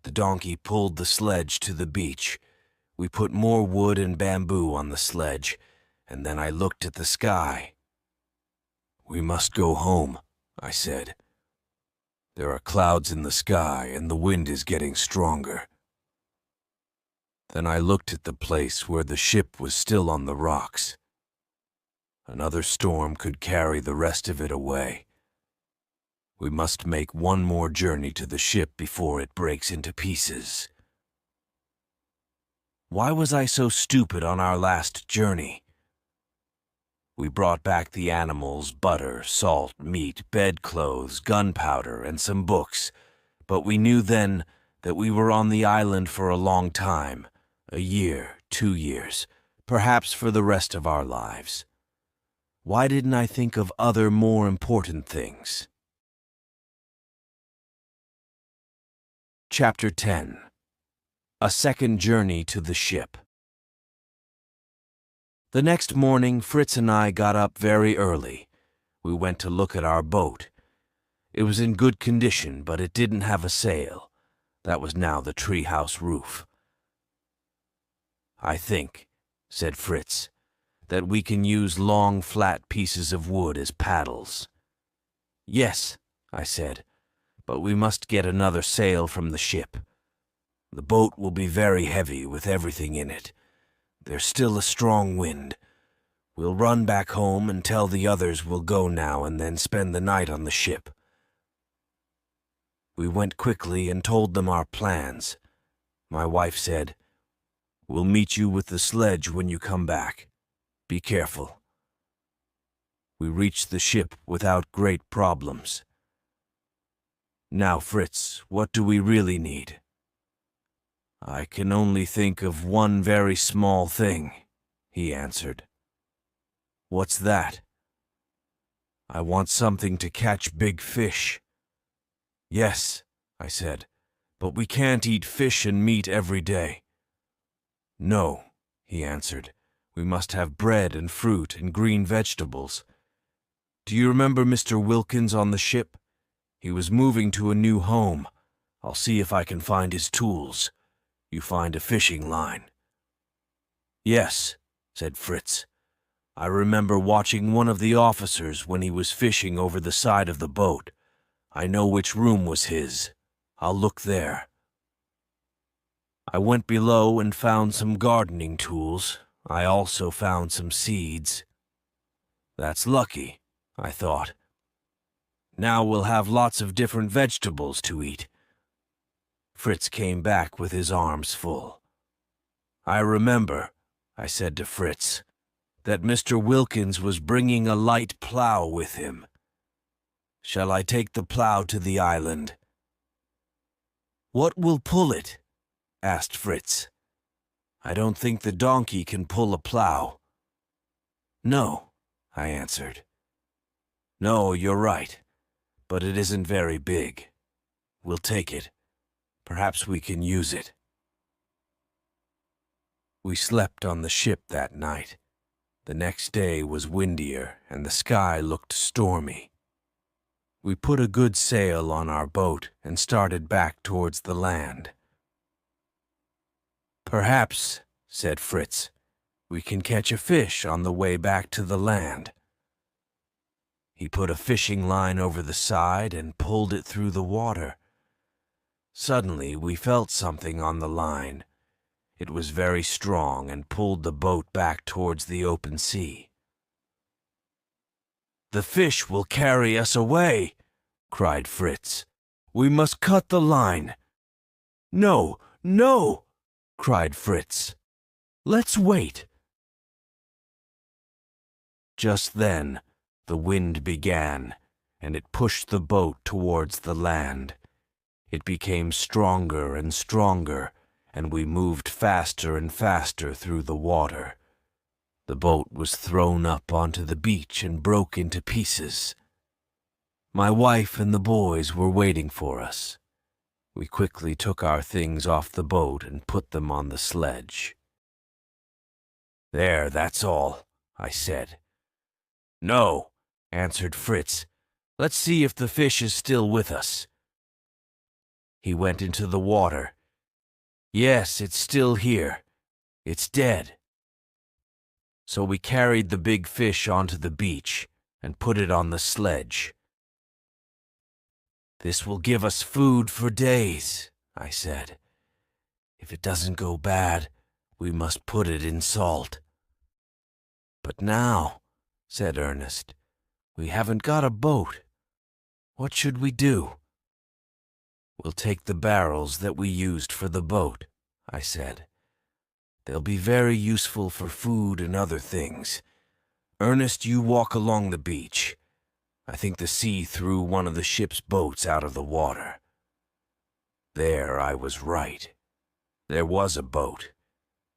Speaker 1: The donkey pulled the sledge to the beach. We put more wood and bamboo on the sledge, and then I looked at the sky. "We must go home," I said. "There are clouds in the sky, and the wind is getting stronger." Then I looked at the place where the ship was still on the rocks. Another storm could carry the rest of it away. We must make one more journey to the ship before it breaks into pieces. Why was I so stupid on our last journey? We brought back the animals, butter, salt, meat, bedclothes, gunpowder, and some books, but we knew then that we were on the island for a long time, a year, 2 years, perhaps for the rest of our lives. Why didn't I think of other more important things? Chapter 10. A Second Journey to the Ship. The next morning, Fritz and I got up very early. We went to look at our boat. It was in good condition, but it didn't have a sail. That was now the treehouse roof. "I think," said Fritz, "that we can use long, flat pieces of wood as paddles." "Yes," I said, "but we must get another sail from the ship. The boat will be very heavy with everything in it. There's still a strong wind. We'll run back home and tell the others we'll go now and then spend the night on the ship." We went quickly and told them our plans. My wife said, "We'll meet you with the sledge when you come back. Be careful." We reached the ship without great problems. "Now, Fritz, what do we really need?" "I can only think of one very small thing," he answered. "What's that?" I want something to catch big fish. Yes, I said, but we can't eat fish and meat every day. No, he answered, we must have bread and fruit and green vegetables. Do you remember Mr. Wilkins on the ship? He was moving to a new home. I'll see if I can find his tools. You find a fishing line. Yes, said Fritz. I remember watching one of the officers when he was fishing over the side of the boat. I know which room was his. I'll look there. I went below and found some gardening tools. I also found some seeds. That's lucky, I thought. Now we'll have lots of different vegetables to eat. Fritz came back with his arms full. I remember, I said to Fritz, that Mr. Wilkins was bringing a light plow with him. Shall I take the plow to the island? What will pull it? Asked Fritz. I don't think the donkey can pull a plow. No, I answered. No, you're right, but it isn't very big. We'll take it. Perhaps we can use it. We slept on the ship that night. The next day was windier and the sky looked stormy. We put a good sail on our boat and started back towards the land. Perhaps, said Fritz, we can catch a fish on the way back to the land. He put a fishing line over the side and pulled it through the water. Suddenly we felt something on the line. It was very strong and pulled the boat back towards the open sea. The fish will carry us away, cried Fritz. We must cut the line. No, no, cried Fritz. Let's wait. Just then, the wind began, and it pushed the boat towards the land. It became stronger and stronger, and we moved faster and faster through the water. The boat was thrown up onto the beach and broke into pieces. My wife and the boys were waiting for us. We quickly took our things off the boat and put them on the sledge. There, that's all, I said. No, answered Fritz. Let's see if the fish is still with us. He went into the water. Yes, it's still here. It's dead. So we carried the big fish onto the beach and put it on the sledge. This will give us food for days, I said. If it doesn't go bad, we must put it in salt. But now, said Ernest, we haven't got a boat. What should we do? We'll take the barrels that we used for the boat, I said. They'll be very useful for food and other things. Ernest, you walk along the beach. I think the sea threw one of the ship's boats out of the water. There I was right. There was a boat.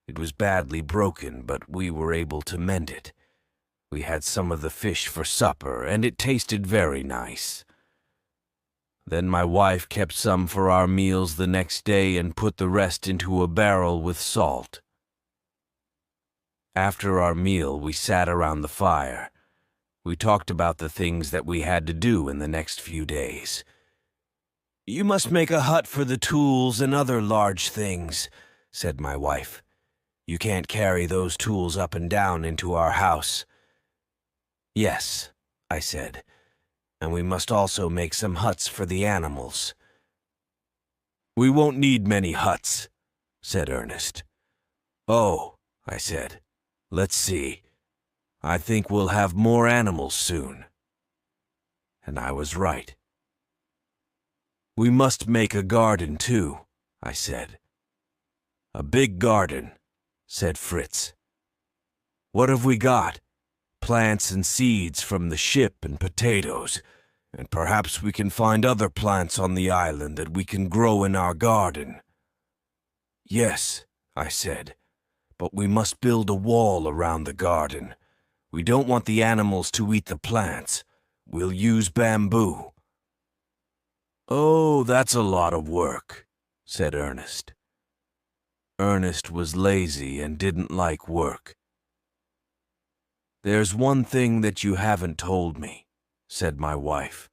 Speaker 1: It was badly broken, but we were able to mend it. We had some of the fish for supper, and it tasted very nice. Then my wife kept some for our meals the next day and put the rest into a barrel with salt. After our meal, we sat around the fire. We talked about the things that we had to do in the next few days. You must make a hut for the tools and other large things, said my wife. You can't carry those tools up and down into our house. Yes, I said. And we must also make some huts for the animals. We won't need many huts, said Ernest. Oh, I said, let's see. I think we'll have more animals soon. And I was right. We must make a garden too, I said. A big garden, said Fritz. What have we got? Plants and seeds from the ship and potatoes, and perhaps we can find other plants on the island that we can grow in our garden. Yes, I said, but we must build a wall around the garden. We don't want the animals to eat the plants. We'll use bamboo." "Oh, that's a lot of work," said Ernest. Ernest was lazy and didn't like work. "There's one thing that you haven't told me," said my wife.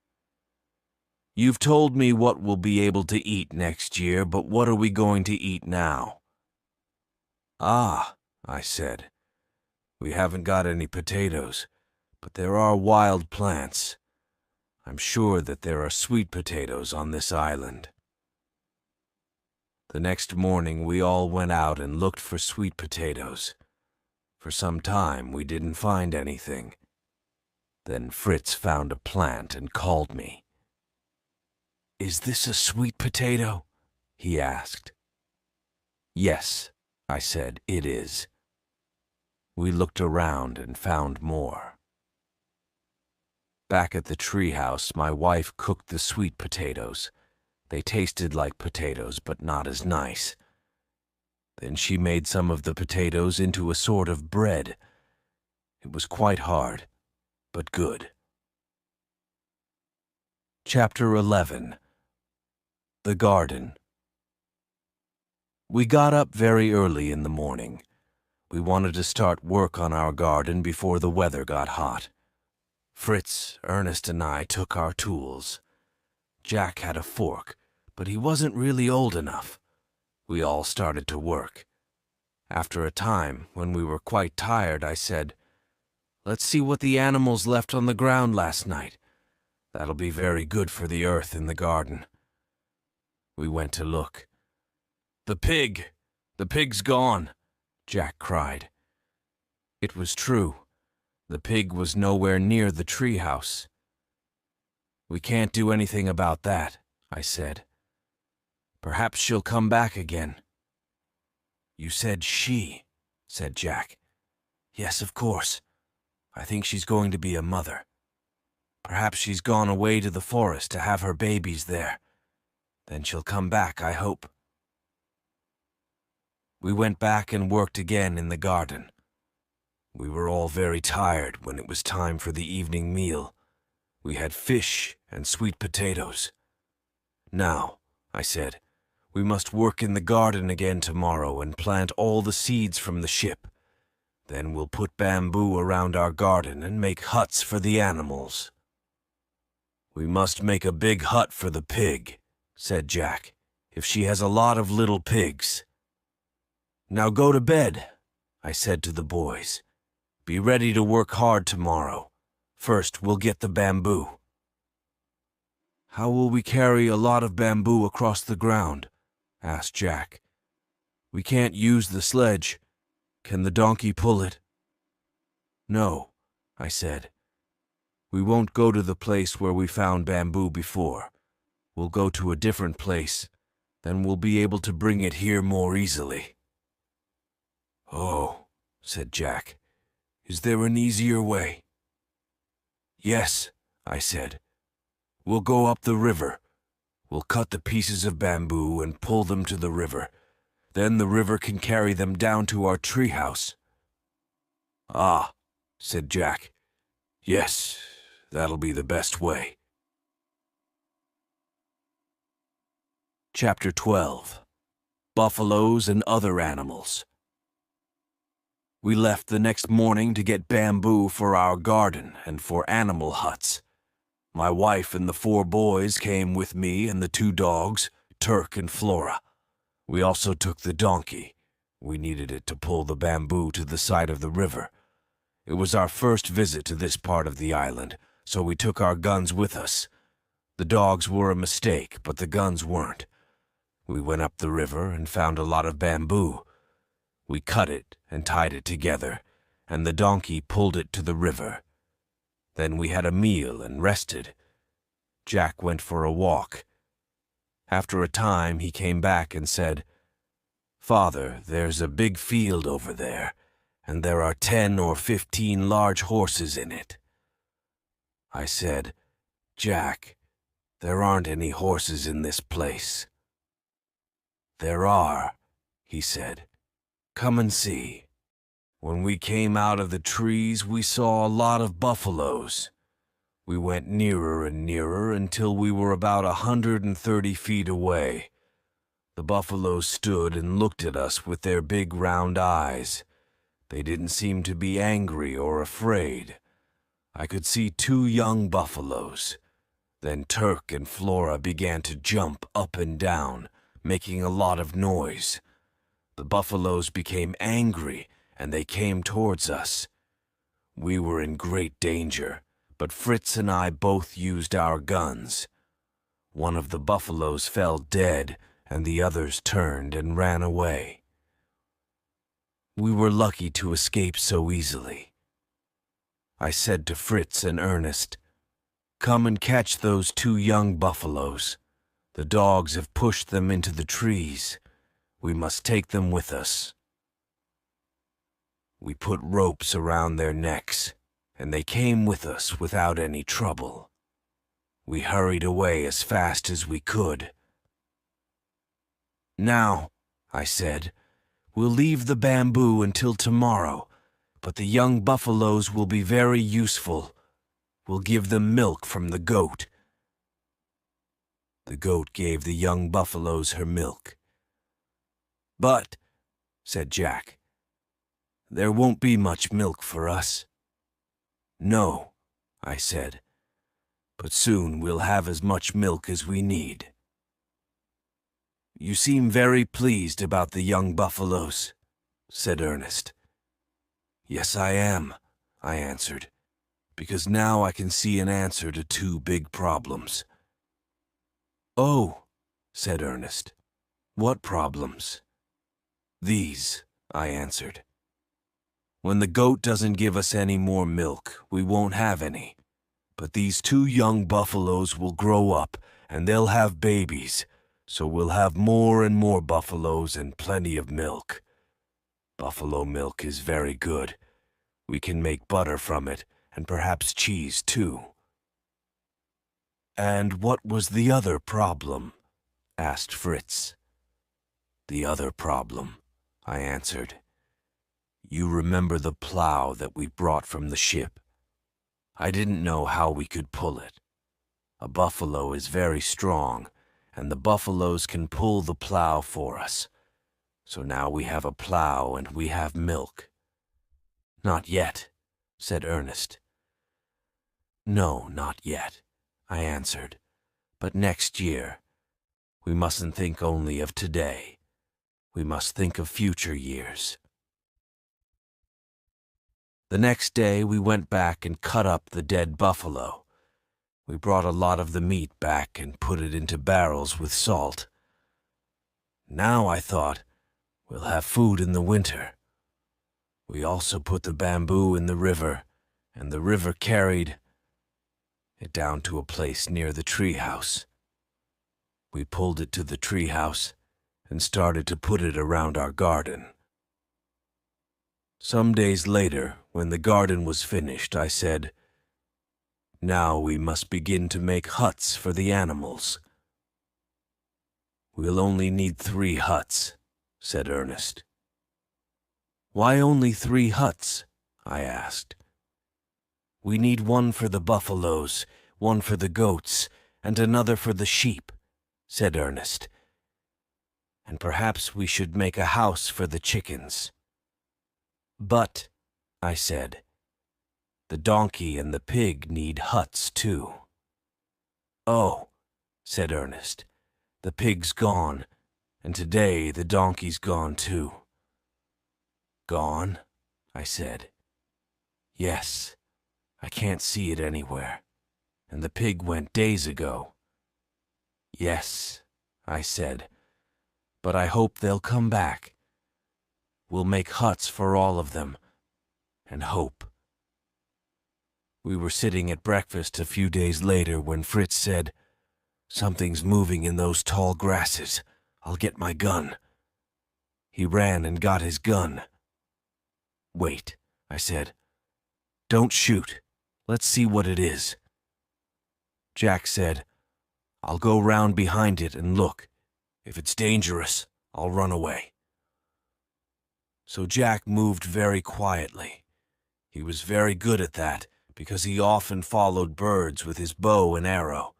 Speaker 1: "You've told me what we'll be able to eat next year, but what are we going to eat now?" "Ah," I said, "we haven't got any potatoes, but there are wild plants. I'm sure that there are sweet potatoes on this island." The next morning we all went out and looked for sweet potatoes. For some time we didn't find anything. Then Fritz found a plant and called me. "Is this a sweet potato?" he asked. "Yes," I said, "it is." We looked around and found more. Back at the treehouse, my wife cooked the sweet potatoes. They tasted like potatoes, but not as nice. Then she made some of the potatoes into a sort of bread. It was quite hard, but good. Chapter 11. The Garden. We got up very early in the morning. We wanted to start work on our garden before the weather got hot. Fritz, Ernest, and I took our tools. Jack had a fork, but he wasn't really old enough. We all started to work. After a time, when we were quite tired, I said, "Let's see what the animals left on the ground last night. That'll be very good for the earth in the garden." We went to look. "The pig! The pig's gone!" Jack cried. It was true. The pig was nowhere near the treehouse. "We can't do anything about that," I said. "Perhaps she'll come back again." "You said she," said Jack. "Yes, of course. I think she's going to be a mother. Perhaps she's gone away to the forest to have her babies there. Then she'll come back, I hope." We went back and worked again in the garden. We were all very tired when it was time for the evening meal. We had fish and sweet potatoes. "Now," I said, "we must work in the garden again tomorrow and plant all the seeds from the ship. Then we'll put bamboo around our garden and make huts for the animals." "We must make a big hut for the pig," said Jack, "if she has a lot of little pigs." "Now go to bed," I said to the boys. "Be ready to work hard tomorrow. First, we'll get the bamboo." "How will we carry a lot of bamboo across the ground?" asked Jack. "We can't use the sledge. Can the donkey pull it?" "No," I said. "We won't go to the place where we found bamboo before. We'll go to a different place. Then we'll be able to bring it here more easily." "Oh," said Jack. "Is there an easier way?" "Yes," I said. "We'll go up the river. We'll cut the pieces of bamboo and pull them to the river. Then the river can carry them down to our treehouse." "Ah," said Jack. "Yes, that'll be the best way." Chapter 12. Buffaloes and Other Animals. We left the next morning to get bamboo for our garden and for animal huts. My wife and the 4 boys came with me and the 2 dogs, Turk and Flora. We also took the donkey. We needed it to pull the bamboo to the side of the river. It was our first visit to this part of the island, so we took our guns with us. The dogs were a mistake, but the guns weren't. We went up the river and found a lot of bamboo. We cut it and tied it together, and the donkey pulled it to the river. Then we had a meal and rested. Jack went for a walk. After a time, he came back and said, "Father, there's a big field over there, and there are 10 or 15 large horses in it." I said, "Jack, there aren't any horses in this place." "There are," he said. "Come and see." When we came out of the trees, we saw a lot of buffaloes. We went nearer and nearer until we were about 130 feet away. The buffaloes stood and looked at us with their big round eyes. They didn't seem to be angry or afraid. I could see 2 young buffaloes. Then Turk and Flora began to jump up and down, making a lot of noise. The buffaloes became angry and they came towards us. We were in great danger, but Fritz and I both used our guns. One of the buffaloes fell dead and the others turned and ran away. We were lucky to escape so easily. I said to Fritz and Ernest, "Come and catch those 2 young buffaloes. The dogs have pushed them into the trees. We must take them with us." We put ropes around their necks, and they came with us without any trouble. We hurried away as fast as we could. "Now," I said, "we'll leave the bamboo until tomorrow, but the young buffaloes will be very useful. We'll give them milk from the goat." The goat gave the young buffaloes her milk. "But," said Jack, "there won't be much milk for us." "No," I said, "but soon we'll have as much milk as we need." "You seem very pleased about the young buffaloes," said Ernest. "Yes, I am," I answered, "because now I can see an answer to 2 big problems." "Oh," said Ernest, "what problems?" "These," I answered. "When the goat doesn't give us any more milk, we won't have any. But these 2 young buffaloes will grow up, and they'll have babies, so we'll have more and more buffaloes and plenty of milk. Buffalo milk is very good. We can make butter from it, and perhaps cheese too." "And what was the other problem?" asked Fritz. "The other problem," I answered. "You remember the plow that we brought from the ship? I didn't know how we could pull it. A buffalo is very strong, and the buffaloes can pull the plow for us. So now we have a plow and we have milk." "Not yet," said Ernest. "No, not yet," I answered, "but next year. We mustn't think only of today. We must think of future years." The next day we went back and cut up the dead buffalo. We brought a lot of the meat back and put it into barrels with salt. Now, I thought, we'll have food in the winter. We also put the bamboo in the river, and the river carried it down to a place near the treehouse. We pulled it to the treehouse and started to put it around our garden. Some days later, when the garden was finished, I said, "Now we must begin to make huts for the animals." "We'll only need 3 huts," said Ernest. "Why only 3 huts?" I asked. "We need one for the buffaloes, one for the goats, and another for the sheep," said Ernest. "And perhaps we should make a house for the chickens." "But," I said, "the donkey and the pig need huts too." "Oh," said Ernest, "the pig's gone, and today the donkey's gone too." "Gone?" I said. "Yes, I can't see it anywhere, and the pig went days ago." "Yes," I said, "but I hope they'll come back. We'll make huts for all of them, and hope." We were sitting at breakfast a few days later when Fritz said, "Something's moving in those tall grasses. I'll get my gun." He ran and got his gun. "Wait," I said. "Don't shoot. Let's see what it is." Jack said, "I'll go round behind it and look. If it's dangerous, I'll run away." So Jack moved very quietly. He was very good at that because he often followed birds with his bow and arrow.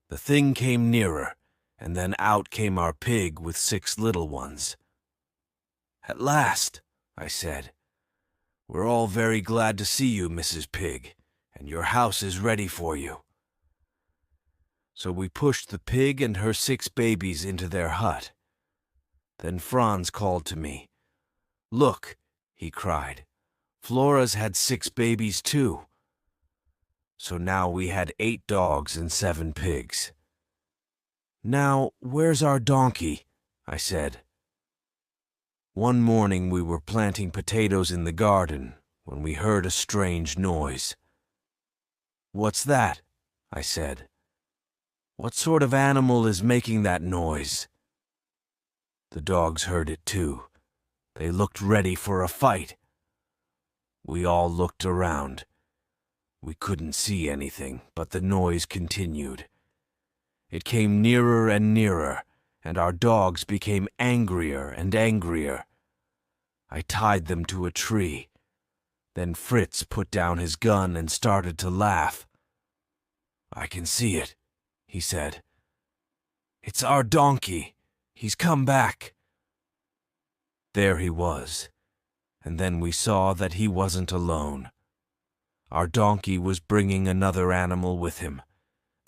Speaker 1: The thing came nearer, and then out came our pig with 6 little ones. "At last," I said. "We're all very glad to see you, Mrs. Pig, and your house is ready for you." So we pushed the pig and her 6 babies into their hut. Then Franz called to me. "Look," he cried, "Flora's had 6 babies too." So now we had 8 dogs and 7 pigs. "Now, where's our donkey?" I said. One morning we were planting potatoes in the garden when we heard a strange noise. "What's that?" I said. "What sort of animal is making that noise?" The dogs heard it too. They looked ready for a fight. We all looked around. We couldn't see anything, but the noise continued. It came nearer and nearer, and our dogs became angrier and angrier. I tied them to a tree. Then Fritz put down his gun and started to laugh. "I can see it," he said. "It's our donkey. He's come back." There he was, and then we saw that he wasn't alone. Our donkey was bringing another animal with him,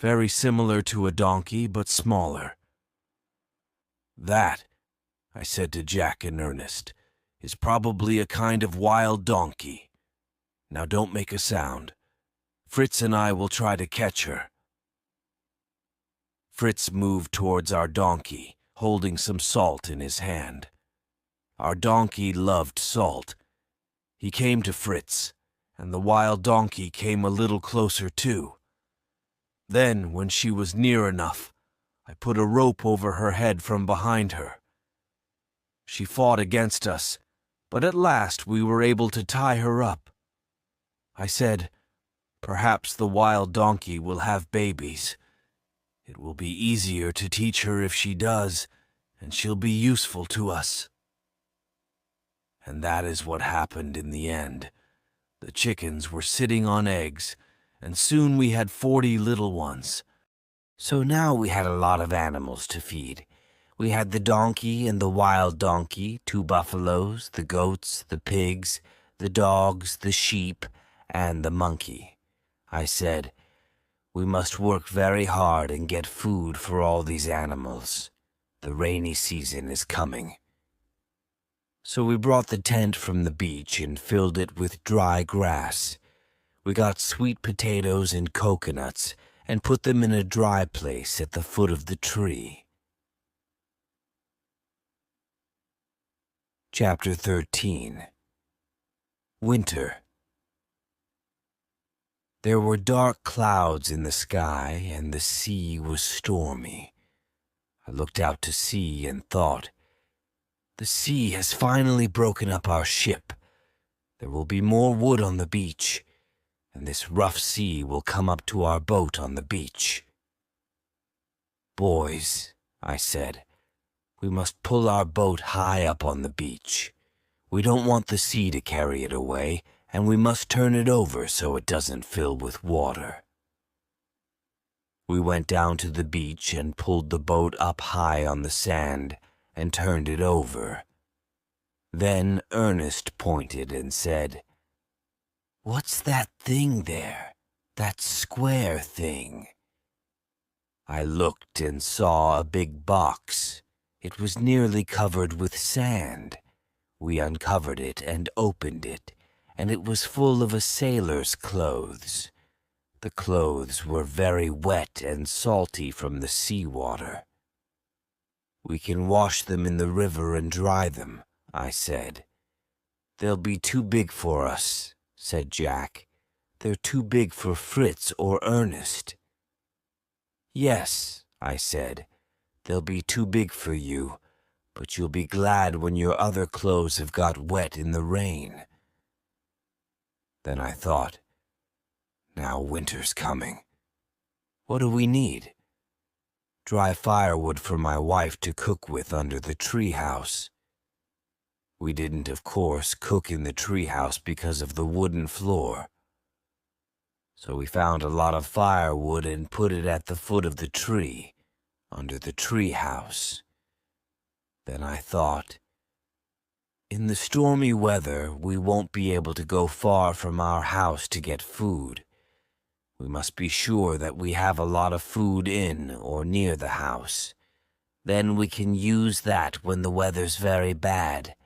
Speaker 1: very similar to a donkey but smaller. "That," I said to Jack and Ernest, "is probably a kind of wild donkey. Now don't make a sound. Fritz and I will try to catch her." Fritz moved towards our donkey, holding some salt in his hand. Our donkey loved salt. He came to Fritz, and the wild donkey came a little closer too. Then, when she was near enough, I put a rope over her head from behind her. She fought against us, but at last we were able to tie her up. I said, "Perhaps the wild donkey will have babies. It will be easier to teach her if she does, and she'll be useful to us." And that is what happened in the end. The chickens were sitting on eggs, and soon we had 40 little ones. So now we had a lot of animals to feed. We had the donkey and the wild donkey, 2 buffaloes, the goats, the pigs, the dogs, the sheep, and the monkey. I said, "We must work very hard and get food for all these animals. The rainy season is coming." So we brought the tent from the beach and filled it with dry grass. We got sweet potatoes and coconuts and put them in a dry place at the foot of the tree. Chapter 13. Winter. There were dark clouds in the sky, and the sea was stormy. I looked out to sea and thought, "The sea has finally broken up our ship. There will be more wood on the beach, and this rough sea will come up to our boat on the beach." "Boys," I said, "we must pull our boat high up on the beach. We don't want the sea to carry it away, and we must turn it over so it doesn't fill with water." We went down to the beach and pulled the boat up high on the sand and turned it over. Then Ernest pointed and said, "What's that thing there? That square thing?" I looked and saw a big box. It was nearly covered with sand. We uncovered it and opened it, and it was full of a sailor's clothes. The clothes were very wet and salty from the seawater. "We can wash them in the river and dry them," I said. "They'll be too big for us," said Jack. "They're too big for Fritz or Ernest." "Yes," I said, "they'll be too big for you, but you'll be glad when your other clothes have got wet in the rain." Then I thought, now winter's coming. What do we need? Dry firewood for my wife to cook with under the treehouse. We didn't, of course, cook in the treehouse because of the wooden floor. So we found a lot of firewood and put it at the foot of the tree, under the tree house. Then I thought, in the stormy weather, we won't be able to go far from our house to get food. We must be sure that we have a lot of food in or near the house. Then we can use that when the weather's very bad.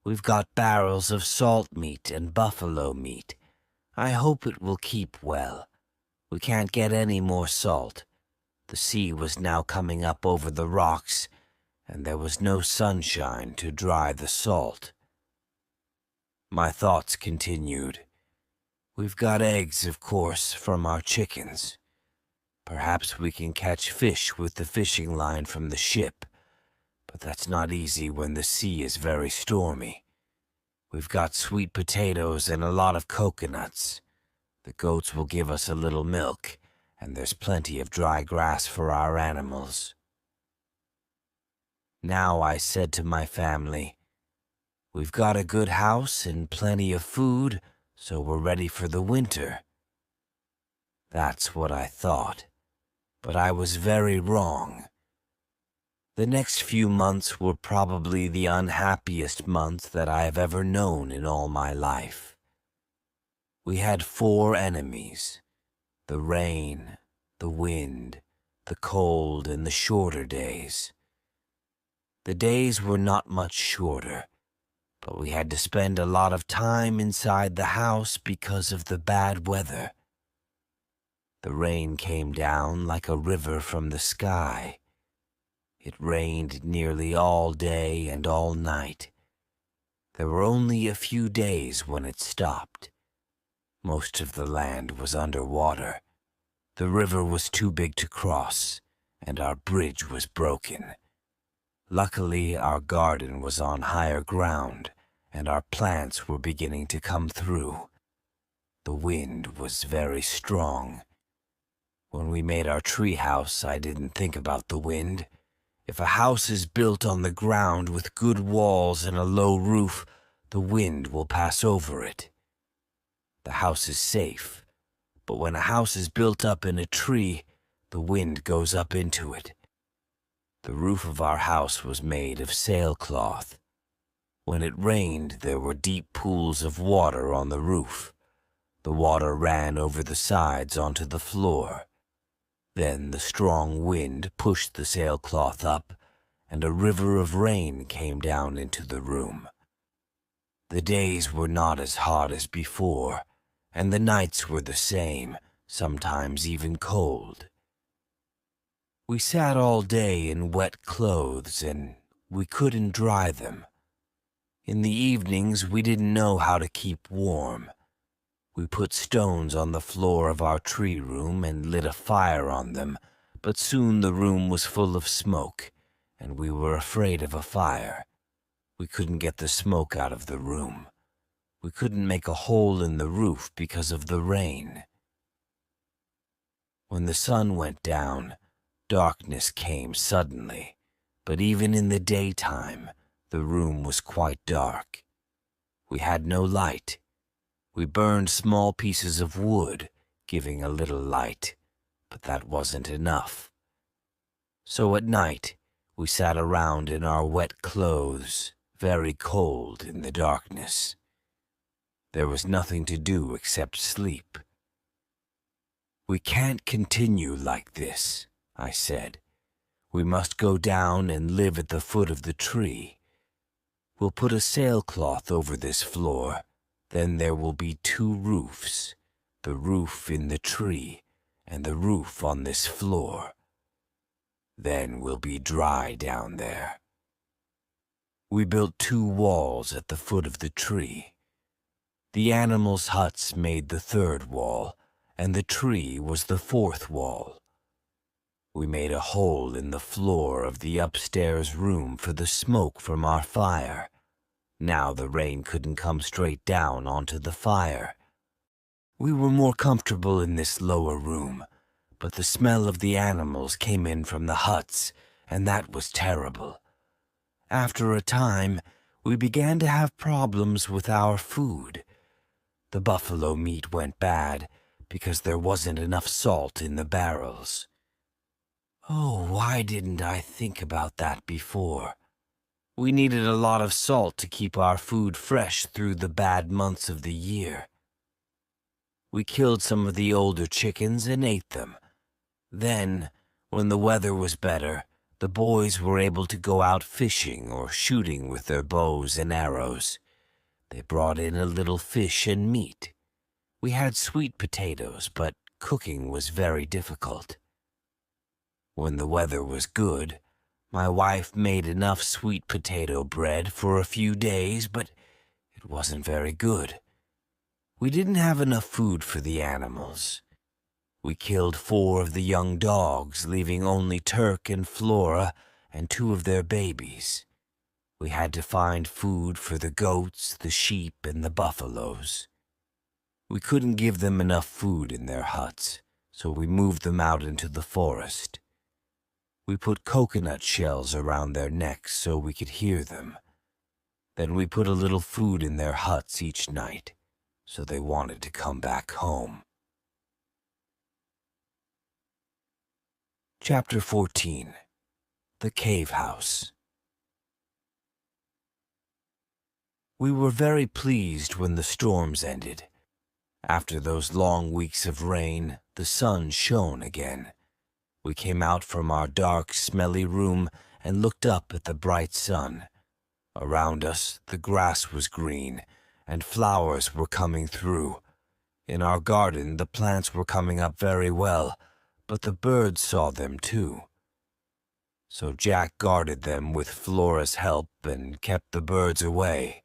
Speaker 1: We've got barrels of salt meat and buffalo meat. I hope it will keep well. We can't get any more salt. The sea was now coming up over the rocks, and there was no sunshine to dry the salt. My thoughts continued. We've got eggs, of course, from our chickens. Perhaps we can catch fish with the fishing line from the ship, but that's not easy when the sea is very stormy. We've got sweet potatoes and a lot of coconuts. The goats will give us a little milk, and there's plenty of dry grass for our animals. Now I said to my family, we've got a good house and plenty of food, so we're ready for the winter. That's what I thought, but I was very wrong. The next few months were probably the unhappiest months that I have ever known in all my life. We had 4 enemies: the rain, the wind, the cold, and the shorter days. The days were not much shorter, but we had to spend a lot of time inside the house because of the bad weather. The rain came down like a river from the sky. It rained nearly all day and all night. There were only a few days when it stopped. Most of the land was under water. The river was too big to cross, and our bridge was broken. Luckily, our garden was on higher ground, and our plants were beginning to come through. The wind was very strong. When we made our tree house, I didn't think about the wind. If a house is built on the ground with good walls and a low roof, the wind will pass over it. The house is safe, but when a house is built up in a tree, the wind goes up into it. The roof of our house was made of sailcloth. When it rained, there were deep pools of water on the roof. The water ran over the sides onto the floor. Then the strong wind pushed the sailcloth up, and a river of rain came down into the room. The days were not as hot as before, and the nights were the same, sometimes even cold. We sat all day in wet clothes, and we couldn't dry them. In the evenings, we didn't know how to keep warm. We put stones on the floor of our tree room and lit a fire on them, but soon the room was full of smoke, and we were afraid of a fire. We couldn't get the smoke out of the room. We couldn't make a hole in the roof because of the rain. When the sun went down, darkness came suddenly, but even in the daytime, the room was quite dark. We had no light. We burned small pieces of wood, giving a little light, but that wasn't enough. So at night, we sat around in our wet clothes, very cold in the darkness. There was nothing to do except sleep. We can't continue like this, I said. We must go down and live at the foot of the tree. We'll put a sailcloth over this floor. Then there will be 2 roofs, the roof in the tree and the roof on this floor. Then we'll be dry down there. We built 2 walls at the foot of the tree. The animals' huts made the 3rd wall, and the tree was the 4th wall. We made a hole in the floor of the upstairs room for the smoke from our fire. Now the rain couldn't come straight down onto the fire. We were more comfortable in this lower room, but the smell of the animals came in from the huts, and that was terrible. After a time, we began to have problems with our food. The buffalo meat went bad, because there wasn't enough salt in the barrels. Oh, why didn't I think about that before? We needed a lot of salt to keep our food fresh through the bad months of the year. We killed some of the older chickens and ate them. Then, when the weather was better, the boys were able to go out fishing or shooting with their bows and arrows. They brought in a little fish and meat. We had sweet potatoes, but cooking was very difficult. When the weather was good, my wife made enough sweet potato bread for a few days, but it wasn't very good. We didn't have enough food for the animals. We killed 4 of the young dogs, leaving only Turk and Flora and 2 of their babies. We had to find food for the goats, the sheep, and the buffaloes. We couldn't give them enough food in their huts, so we moved them out into the forest. We put coconut shells around their necks so we could hear them. Then we put a little food in their huts each night, so they wanted to come back home. Chapter 14. The Cave House. We were very pleased when the storms ended. After those long weeks of rain, the sun shone again. We came out from our dark, smelly room and looked up at the bright sun. Around us, the grass was green, and flowers were coming through. In our garden, the plants were coming up very well, but the birds saw them too. So Jack guarded them with Flora's help and kept the birds away.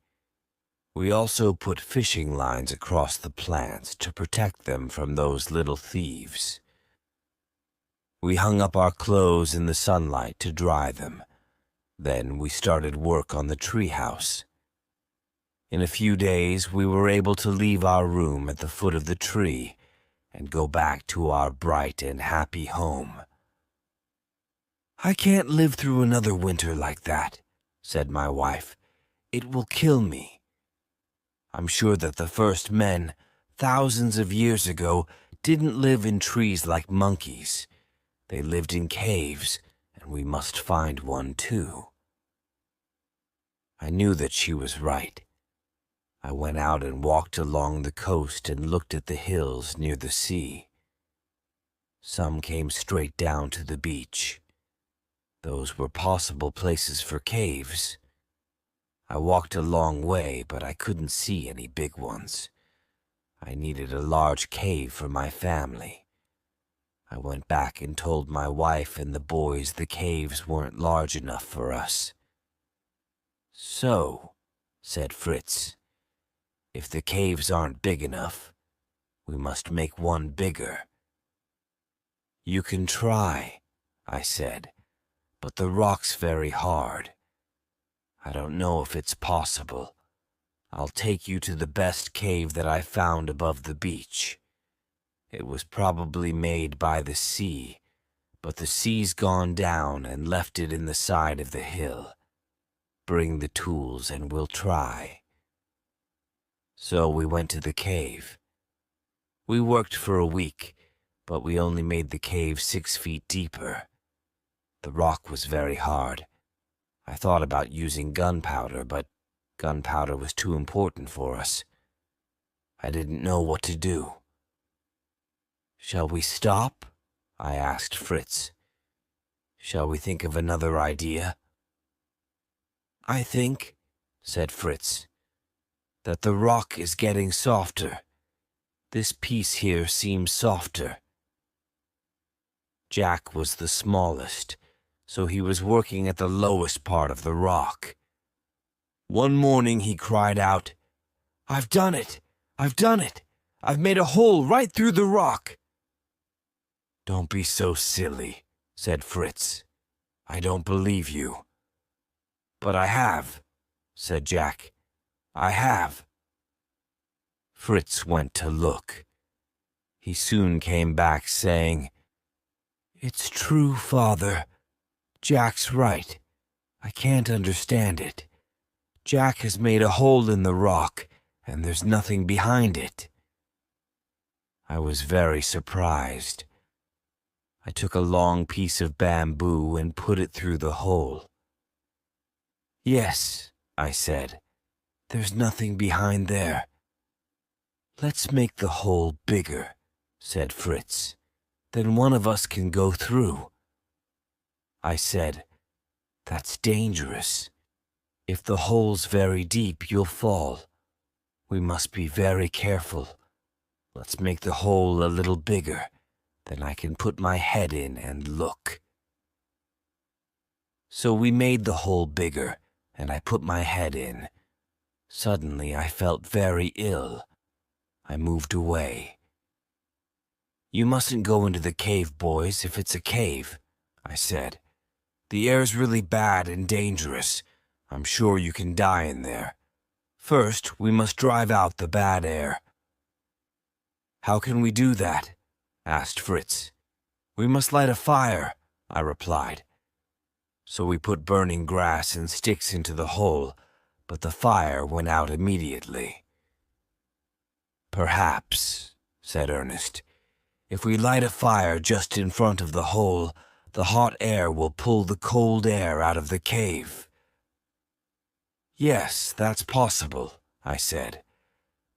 Speaker 1: We also put fishing lines across the plants to protect them from those little thieves. We hung up our clothes in the sunlight to dry them. Then we started work on the treehouse. In a few days, we were able to leave our room at the foot of the tree and go back to our bright and happy home. "I can't live through another winter like that," said my wife. "It will kill me. I'm sure that the first men, thousands of years ago, didn't live in trees like monkeys. They lived in caves, and we must find one too." I knew that she was right. I went out and walked along the coast and looked at the hills near the sea. Some came straight down to the beach. Those were possible places for caves. I walked a long way, but I couldn't see any big ones. I needed a large cave for my family. I went back and told my wife and the boys the caves weren't large enough for us. "So," said Fritz, "if the caves aren't big enough, we must make one bigger." "You can try," I said, "but the rock's very hard. I don't know if it's possible. I'll take you to the best cave that I found above the beach. It was probably made by the sea, but the sea's gone down and left it in the side of the hill. Bring the tools and we'll try." So we went to the cave. We worked for a week, but we only made the cave 6 feet deeper. The rock was very hard. I thought about using gunpowder, but gunpowder was too important for us. I didn't know what to do. "Shall we stop?" I asked Fritz. "Shall we think of another idea?" "I think," said Fritz, "that the rock is getting softer. This piece here seems softer." Jack was the smallest, so he was working at the lowest part of the rock. One morning he cried out, "I've done it! I've done it! I've made a hole right through the rock!" "Don't be so silly," said Fritz. "I don't believe you." "But I have," said Jack. "I have." Fritz went to look. He soon came back saying, "It's true, Father. Jack's right. I can't understand it. Jack has made a hole in the rock, and there's nothing behind it." I was very surprised. I took a long piece of bamboo and put it through the hole. "Yes," I said, "there's nothing behind there." "Let's make the hole bigger," said Fritz. "Then one of us can go through." I said, "That's dangerous. If the hole's very deep, you'll fall. We must be very careful. Let's make the hole a little bigger. Then I can put my head in and look." So we made the hole bigger, and I put my head in. Suddenly I felt very ill. I moved away. "You mustn't go into the cave, boys, if it's a cave," I said. "The air's really bad and dangerous. I'm sure you can die in there. First, we must drive out the bad air." "How can we do that?" asked Fritz. "We must light a fire," I replied. So we put burning grass and sticks into the hole, but the fire went out immediately. "Perhaps," said Ernest, "if we light a fire just in front of the hole, the hot air will pull the cold air out of the cave." "Yes, that's possible," I said,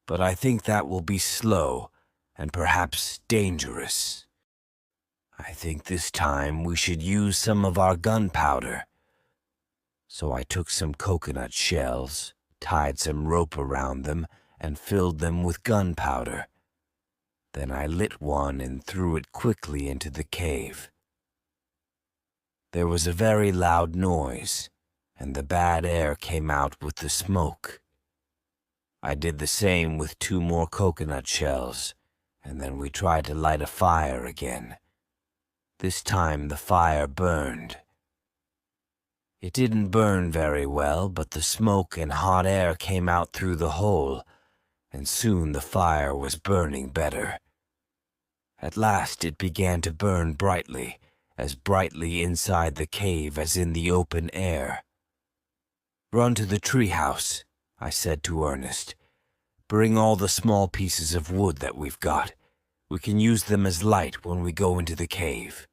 Speaker 1: "but I think that will be slow and perhaps dangerous. I think this time we should use some of our gunpowder." So I took some coconut shells, tied some rope around them, and filled them with gunpowder. Then I lit one and threw it quickly into the cave. There was a very loud noise, and the bad air came out with the smoke. I did the same with 2 more coconut shells, and then we tried to light a fire again. This time the fire burned. It didn't burn very well, but the smoke and hot air came out through the hole, and soon the fire was burning better. At last it began to burn brightly, as brightly inside the cave as in the open air. "Run to the treehouse," I said to Ernest. "Bring all the small pieces of wood that we've got. We can use them as light when we go into the cave."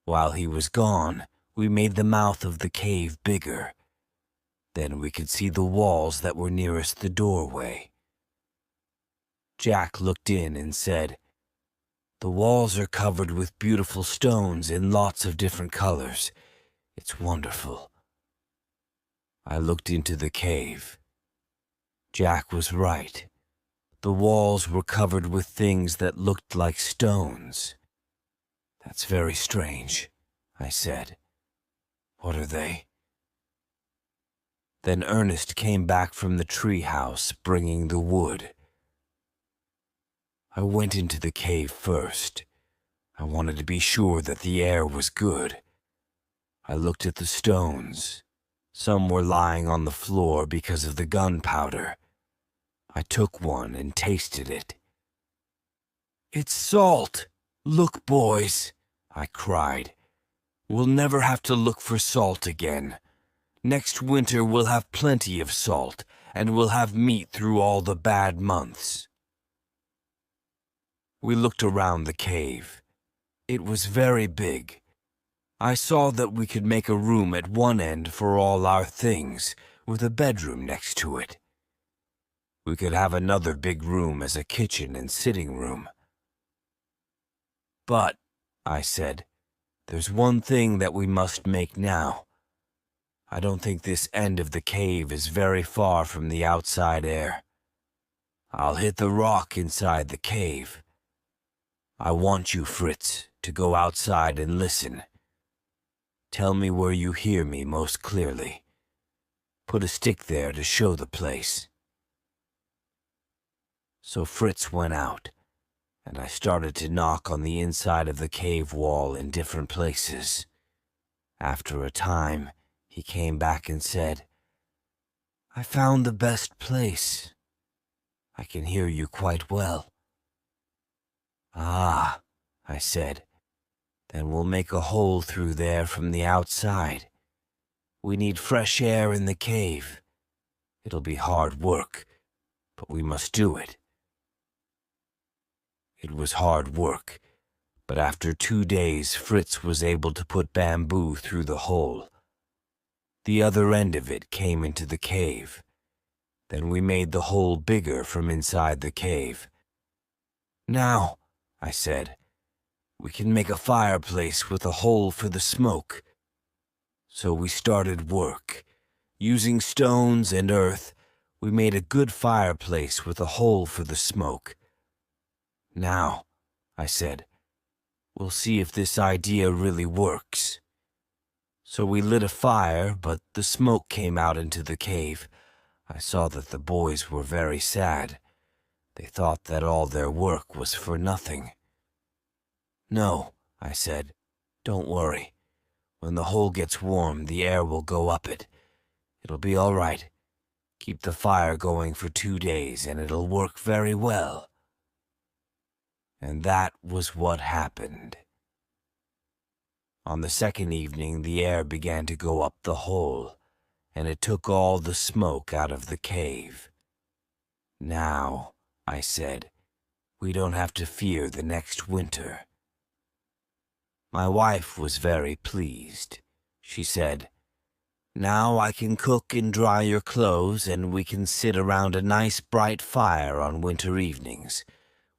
Speaker 1: While he was gone, we made the mouth of the cave bigger. Then we could see the walls that were nearest the doorway. Jack looked in and said, "The walls are covered with beautiful stones in lots of different colors. It's wonderful." I looked into the cave. Jack was right. The walls were covered with things that looked like stones. "That's very strange," I said. "What are they?" Then Ernest came back from the treehouse bringing the wood. I went into the cave first. I wanted to be sure that the air was good. I looked at the stones. Some were lying on the floor because of the gunpowder. I took one and tasted it. "It's salt! Look, boys!" I cried. "We'll never have to look for salt again. Next winter we'll have plenty of salt, and we'll have meat through all the bad months." We looked around the cave. It was very big. I saw that we could make a room at one end for all our things, with a bedroom next to it. We could have another big room as a kitchen and sitting room. "But," I said, "there's one thing that we must make now. I don't think this end of the cave is very far from the outside air. I'll hit the rock inside the cave. I want you, Fritz, to go outside and listen. Tell me where you hear me most clearly. Put a stick there to show the place." So Fritz went out, and I started to knock on the inside of the cave wall in different places. After a time, he came back and said, "I found the best place. I can hear you quite well." "Ah," I said, "then we'll make a hole through there from the outside. We need fresh air in the cave. It'll be hard work, but we must do it." It was hard work, but after 2 days Fritz was able to put bamboo through the hole. The other end of it came into the cave. Then we made the hole bigger from inside the cave. "Now," I said, "we can make a fireplace with a hole for the smoke." So we started work. Using stones and earth, we made a good fireplace with a hole for the smoke. "Now," I said, "we'll see if this idea really works." So we lit a fire, but the smoke came out into the cave. I saw that the boys were very sad. They thought that all their work was for nothing. "No," I said, "don't worry. When the hole gets warm, the air will go up it. It'll be all right. Keep the fire going for 2 days, and it'll work very well." And that was what happened. On the second evening, the air began to go up the hole, and it took all the smoke out of the cave. "Now," I said, "we don't have to fear the next winter." My wife was very pleased. She said, "Now I can cook and dry your clothes, and we can sit around a nice bright fire on winter evenings.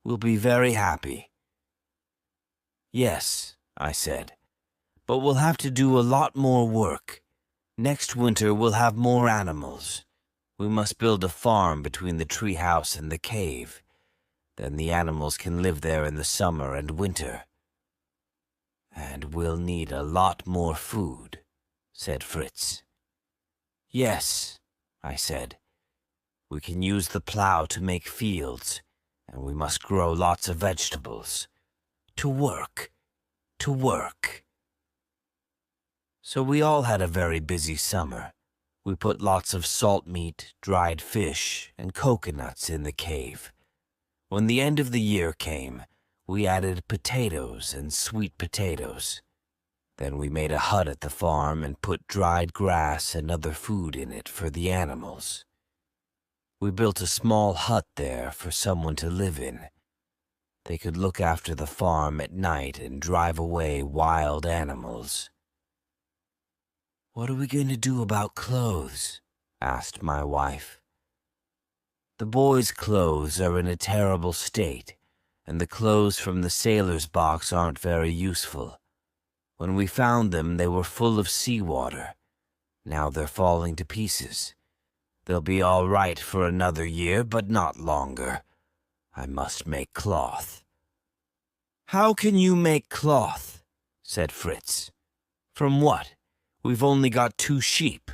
Speaker 1: We'll be very happy." "Yes," I said, "but we'll have to do a lot more work. Next winter we'll have more animals. We must build a farm between the treehouse and the cave. Then the animals can live there in the summer and winter." "And we'll need a lot more food," said Fritz. "Yes," I said, "we can use the plow to make fields, and we must grow lots of vegetables. To work, to work." So we all had a very busy summer. We put lots of salt meat, dried fish, and coconuts in the cave. When the end of the year came, we added potatoes and sweet potatoes. Then we made a hut at the farm and put dried grass and other food in it for the animals. We built a small hut there for someone to live in. They could look after the farm at night and drive away wild animals. "What are we going to do about clothes?" asked my wife. "The boys' clothes are in a terrible state, and the clothes from the sailor's box aren't very useful. When we found them, they were full of seawater. Now they're falling to pieces. They'll be all right for another year, but not longer. I must make cloth." "How can you make cloth?" said Fritz. "From what? We've only got 2 sheep."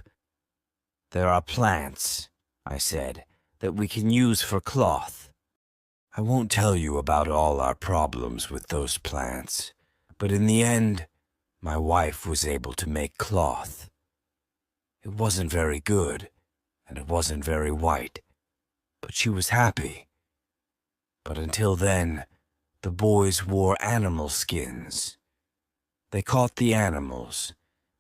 Speaker 1: "There are plants," I said, "that we can use for cloth. I won't tell you about all our problems with those plants, but in the end, my wife was able to make cloth. It wasn't very good, and it wasn't very white, but she was happy. But until then, the boys wore animal skins. They caught the animals,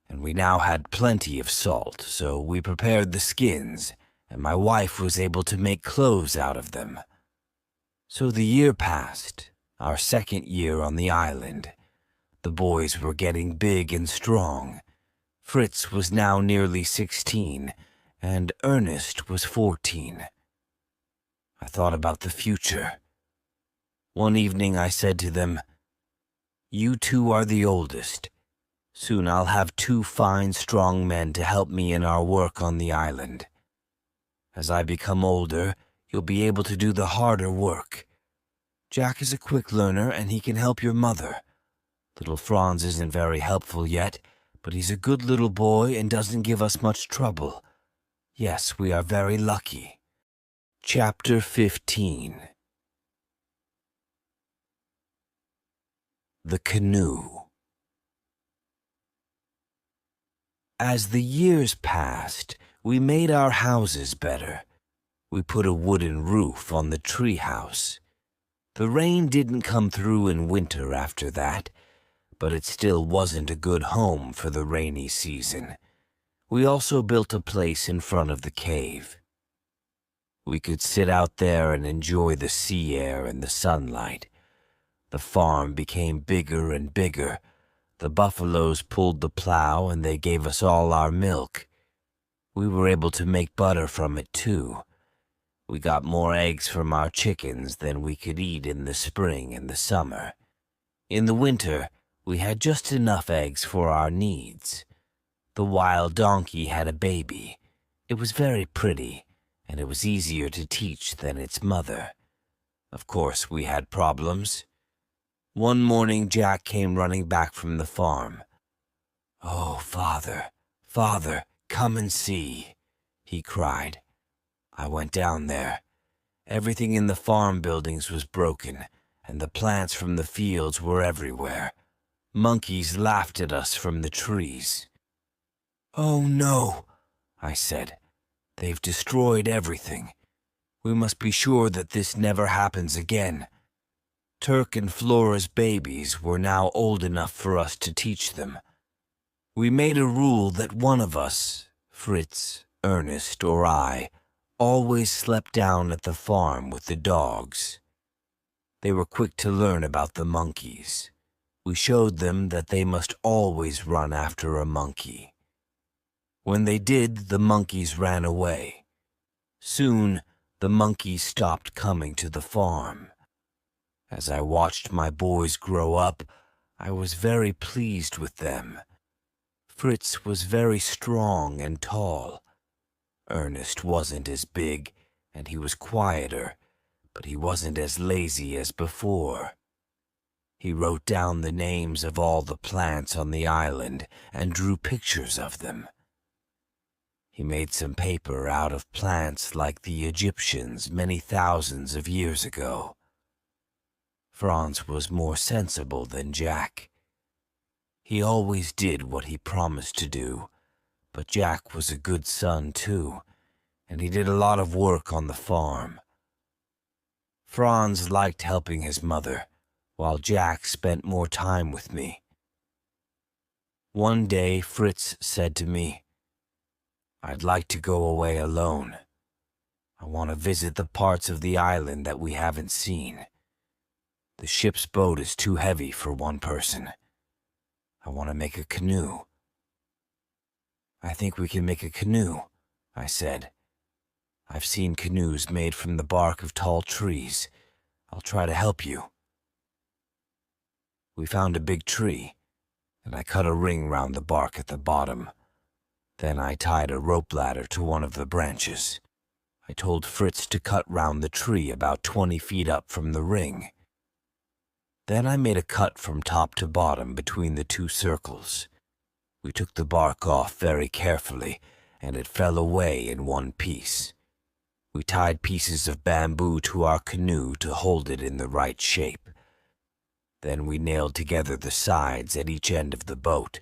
Speaker 1: and we now had plenty of salt, so we prepared the skins, and my wife was able to make clothes out of them. So the year passed, our second year on the island. The boys were getting big and strong. Fritz was now nearly 16, and Ernest was 14. I thought about the future. One evening I said to them, "You 2 are the oldest. Soon I'll have 2 fine, strong men to help me in our work on the island. As I become older, you'll be able to do the harder work. Jack is a quick learner, and he can help your mother. Little Franz isn't very helpful yet, but he's a good little boy and doesn't give us much trouble. Yes, we are very lucky." Chapter 15. The Canoe. As the years passed, we made our houses better. We put a wooden roof on the treehouse. The rain didn't come through in winter after that, but it still wasn't a good home for the rainy season. We also built a place in front of the cave. We could sit out there and enjoy the sea air and the sunlight. The farm became bigger and bigger. The buffaloes pulled the plow and they gave us all our milk. We were able to make butter from it too. We got more eggs from our chickens than we could eat in the spring and the summer. In the winter, we had just enough eggs for our needs. The wild donkey had a baby. It was very pretty, and it was easier to teach than its mother. Of course, we had problems. One morning, Jack came running back from the farm. "Oh, Father, Father, come and see," he cried. I went down there. Everything in the farm buildings was broken, and the plants from the fields were everywhere. Monkeys laughed at us from the trees. "Oh no," I said. "They've destroyed everything. We must be sure that this never happens again." Turk and Flora's babies were now old enough for us to teach them. We made a rule that one of us, Fritz, Ernest, or I, always slept down at the farm with the dogs. They were quick to learn about the monkeys. We showed them that they must always run after a monkey. When they did, the monkeys ran away. Soon, the monkeys stopped coming to the farm. As I watched my boys grow up, I was very pleased with them. Fritz was very strong and tall. Ernest wasn't as big, and he was quieter, but he wasn't as lazy as before. He wrote down the names of all the plants on the island and drew pictures of them. He made some paper out of plants like the Egyptians many thousands of years ago. Franz was more sensible than Jack. He always did what he promised to do, but Jack was a good son too, and he did a lot of work on the farm. Franz liked helping his mother, while Jack spent more time with me. One day Fritz said to me, "I'd like to go away alone. I want to visit the parts of the island that we haven't seen. The ship's boat is too heavy for one person. I want to make a canoe." "I think we can make a canoe," I said. "I've seen canoes made from the bark of tall trees. I'll try to help you." We found a big tree, and I cut a ring round the bark at the bottom. Then I tied a rope ladder to one of the branches. I told Fritz to cut round the tree about 20 feet up from the ring. Then I made a cut from top to bottom between the two circles. We took the bark off very carefully, and it fell away in one piece. We tied pieces of bamboo to our canoe to hold it in the right shape. Then we nailed together the sides at each end of the boat.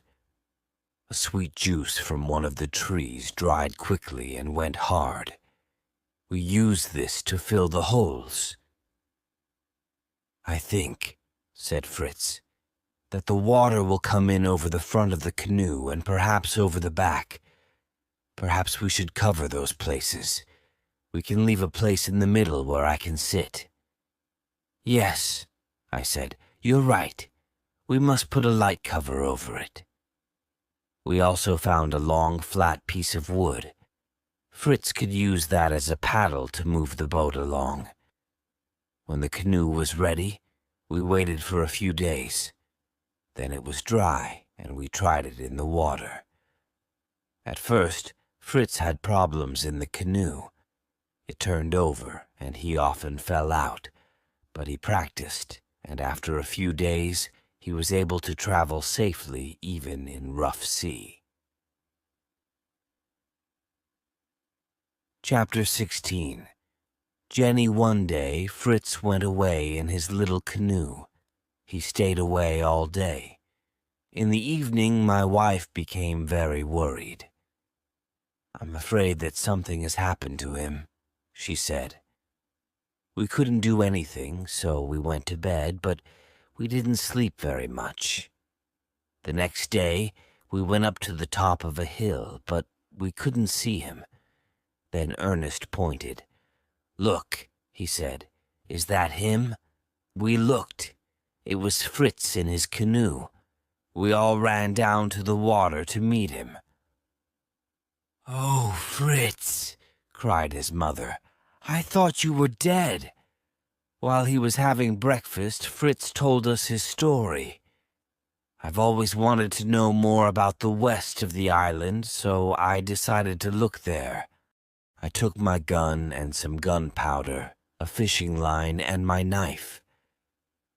Speaker 1: A sweet juice from one of the trees dried quickly and went hard. We used this to fill the holes. "I think," said Fritz, "that the water will come in over the front of the canoe and perhaps over the back. Perhaps we should cover those places. We can leave a place in the middle where I can sit." "Yes," I said, "you're right. We must put a light cover over it." We also found a long, flat piece of wood. Fritz could use that as a paddle to move the boat along. When the canoe was ready, we waited for a few days. Then it was dry, and we tried it in the water. At first, Fritz had problems in the canoe. It turned over, and he often fell out, but he practiced, and after a few days, he was able to travel safely even in rough sea. Chapter 16. Jenny one day, Fritz went away in his little canoe. He stayed away all day. In the evening, my wife became very worried. "I'm afraid that something has happened to him," she said. We couldn't do anything, so we went to bed, but we didn't sleep very much. The next day, we went up to the top of a hill, but we couldn't see him. Then Ernest pointed. "Look," he said, "is that him?" We looked.
Speaker 2: It was Fritz in his canoe. We all ran down to the water to meet him. "Oh, Fritz," cried his mother, "I thought you were dead." While he was having breakfast, Fritz told us his story. I've always wanted to know more about the west of the island, so I decided to look there. I took my gun and some gunpowder, a fishing line, and my knife.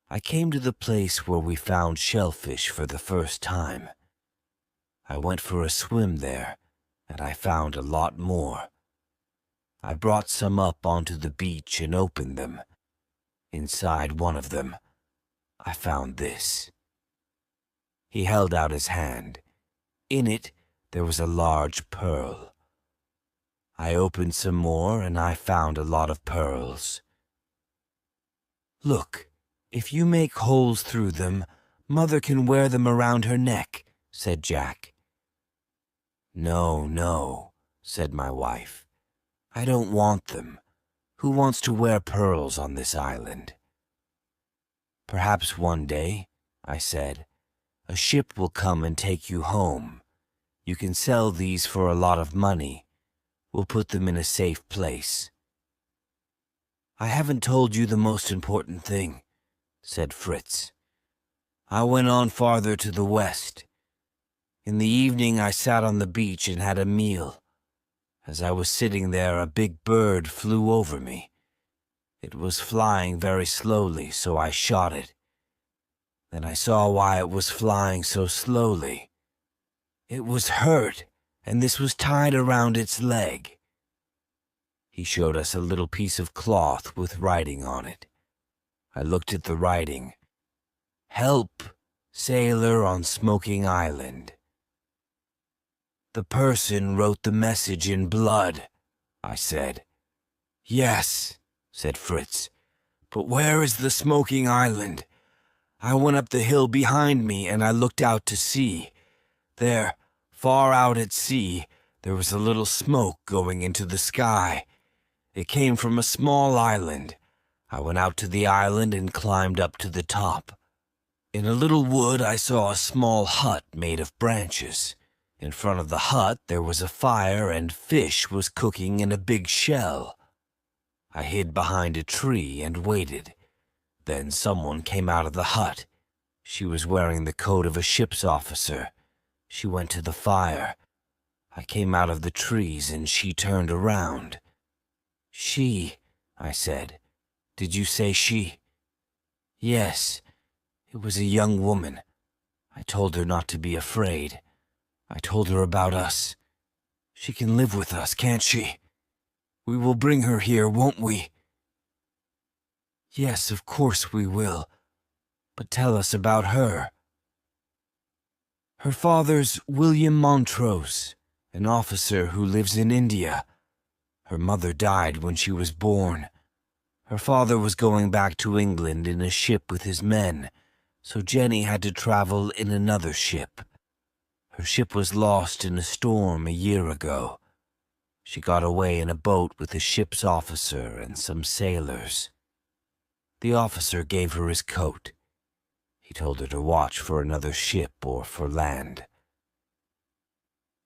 Speaker 2: I came to the place where we found shellfish for the first time. I went for a swim there, and I found a lot more. I brought some up onto the beach and opened them. Inside one of them, I found this. He held out his hand. In it, there was a large pearl. I opened some more, and I found a lot of pearls. "Look, if you make holes through them, Mother can wear them around her neck," said Jack. "No, no," said my wife. "I don't want them. Who wants to wear pearls on this island?" "Perhaps one day," I said, "a ship will come and take you home. You can sell these for a lot of money. We'll put them in a safe place." "I haven't told you the most important thing," said Fritz. "I went on farther to the west. In the evening I sat on the beach and had a meal. As I was sitting there, a big bird flew over me. It was flying very slowly, so I shot it. Then I saw why it was flying so slowly. It was hurt, and this was tied around its leg." He showed us a little piece of cloth with writing on it. I looked at the writing. "Help, sailor on Smoking Island." "The person wrote the message in blood," I said. "Yes," said Fritz, "but where is the Smoking Island? I went up the hill behind me and I looked out to sea. There, far out at sea, there was a little smoke going into the sky. It came from a small island. I went out to the island and climbed up to the top. In a little wood I saw a small hut made of branches. In front of the hut there was a fire and fish was cooking in a big shell. I hid behind a tree and waited. Then someone came out of the hut. She was wearing the coat of a ship's officer. She went to the fire. I came out of the trees and she turned around. "She," I said. "Did you say she?" "Yes, it was a young woman. I told her not to be afraid. I told her about us. She can live with us, can't she? We will bring her here, won't we?" "Yes, of course we will. But tell us about her." "Her father's William Montrose, an officer who lives in India. Her mother died when she was born. Her father was going back to England in a ship with his men, so Jenny had to travel in another ship. Her ship was lost in a storm a year ago. She got away in a boat with the ship's officer and some sailors. The officer gave her his coat. He told her to watch for another ship or for land.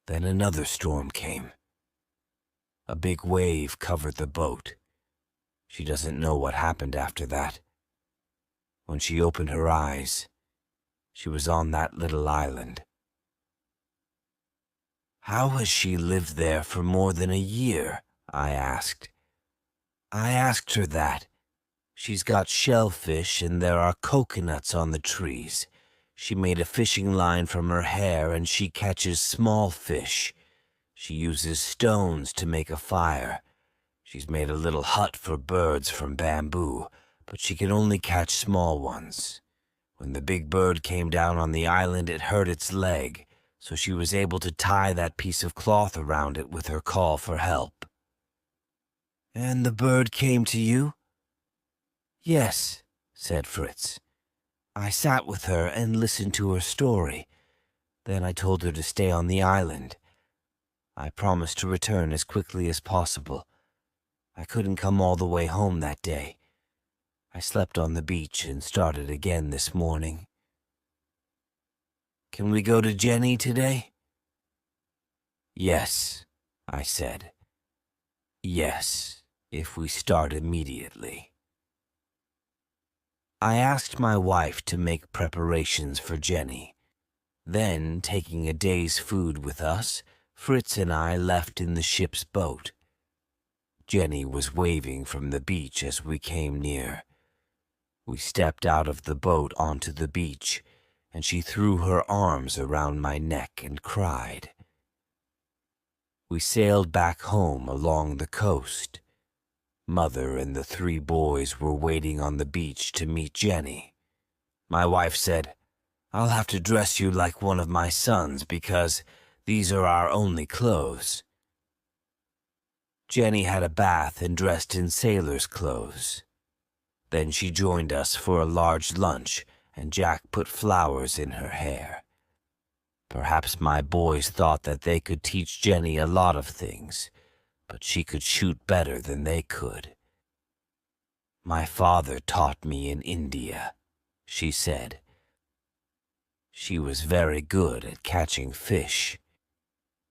Speaker 2: Then another storm came. A big wave covered the boat. She doesn't know what happened after that. When she opened her eyes, she was on that little island." "How has she lived there for more than a year?" I asked. "I asked her that. She's got shellfish and there are coconuts on the trees. She made a fishing line from her hair and she catches small fish. She uses stones to make a fire. She's made a little hut for birds from bamboo, but she can only catch small ones. When the big bird came down on the island, it hurt its leg, so she was able to tie that piece of cloth around it with her call for help." "And the bird came to you?" "Yes," said Fritz. "I sat with her and listened to her story. Then I told her to stay on the island. I promised to return as quickly as possible. I couldn't come all the way home that day. I slept on the beach and started again this morning. Can we go to Jenny today? Yes, I said. Yes, if we start immediately. I asked my wife to make preparations for Jenny. Then, taking a day's food with us, Fritz and I left in the ship's boat. Jenny was waving from the beach as we came near. We stepped out of the boat onto the beach, and she threw her arms around my neck and cried. We sailed back home along the coast. Mother and the 3 boys were waiting on the beach to meet Jenny. My wife said, "I'll have to dress you like one of my sons because these are our only clothes." Jenny had a bath and dressed in sailor's clothes. Then she joined us for a large lunch, and Jack put flowers in her hair. Perhaps my boys thought that they could teach Jenny a lot of things, but she could shoot better than they could. "My father taught me in India," she said. She was very good at catching fish.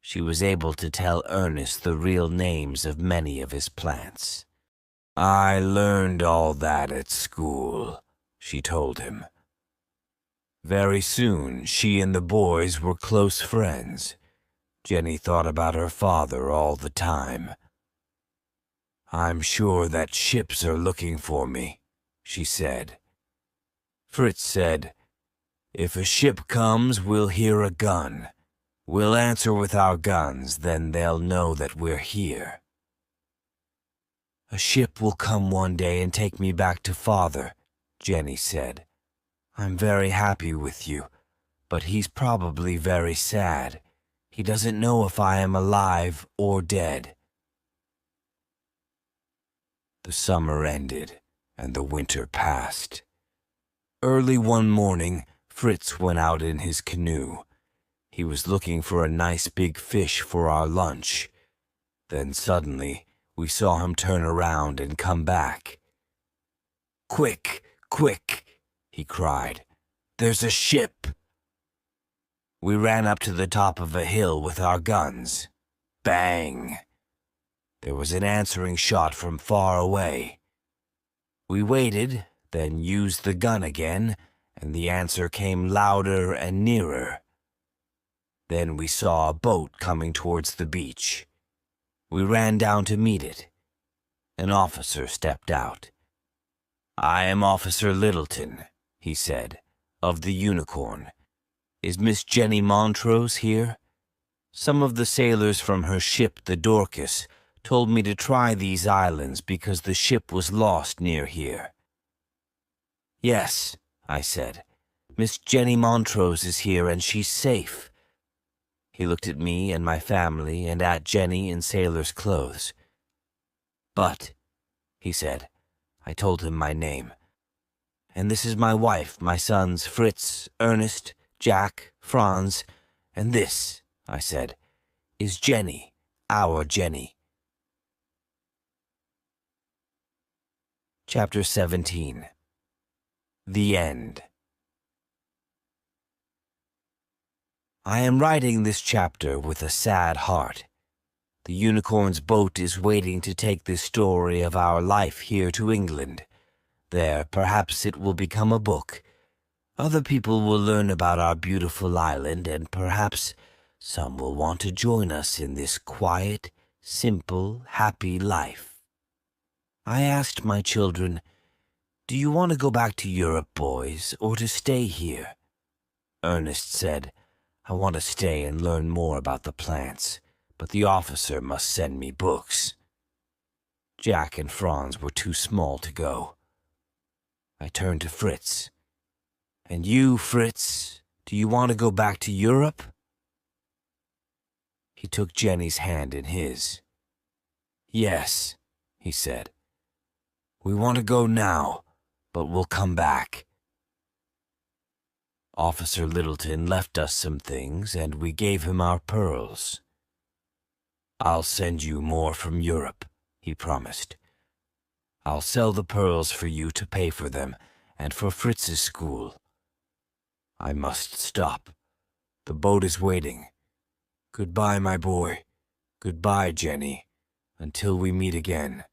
Speaker 2: She was able to tell Ernest the real names of many of his plants. "I learned all that at school," she told him. Very soon, she and the boys were close friends. Jenny thought about her father all the time. "I'm sure that ships are looking for me," she said. Fritz said, "If a ship comes, we'll hear a gun. We'll answer with our guns, then they'll know that we're here." "A ship will come one day and take me back to Father," Jenny said. "I'm very happy with you, but he's probably very sad. He doesn't know if I am alive or dead." The summer ended, and the winter passed. Early one morning, Fritz went out in his canoe. He was looking for a nice big fish for our lunch. Then suddenly, we saw him turn around and come back. "Quick, quick!" he cried. "There's a ship!" We ran up to the top of a hill with our guns. Bang! There was an answering shot from far away. We waited, then used the gun again, and the answer came louder and nearer. Then we saw a boat coming towards the beach. We ran down to meet it. An officer stepped out. "I am Officer Littleton," he said, "of the Unicorn. Is Miss Jenny Montrose here? Some of the sailors from her ship, the Dorcas, told me to try these islands because the ship was lost near here." "Yes," I said. "Miss Jenny Montrose is here and she's safe." He looked at me and my family and at Jenny in sailor's clothes. "But," he said, I told him my name. "And this is my wife, my sons Fritz, Ernest, Jack, Franz, and this," I said, "is Jenny, our Jenny." Chapter 17. The End. I am writing this chapter with a sad heart. The Unicorn's boat is waiting to take this story of our life here to England. There, perhaps it will become a book. Other people will learn about our beautiful island, and perhaps some will want to join us in this quiet, simple, happy life. I asked my children, "Do you want to go back to Europe, boys, or to stay here?" Ernest said, "I want to stay and learn more about the plants, but the officer must send me books." Jack and Franz were too small to go. I turned to Fritz. "And you, Fritz, do you want to go back to Europe?" He took Jenny's hand in his. "Yes," he said. "We want to go now, but we'll come back." Officer Littleton left us some things, and we gave him our pearls. "I'll send you more from Europe," he promised. I'll sell the pearls for you to pay for them and for Fritz's school. I must stop. The boat is waiting. Goodbye, my boy. Goodbye, Jenny. Until we meet again.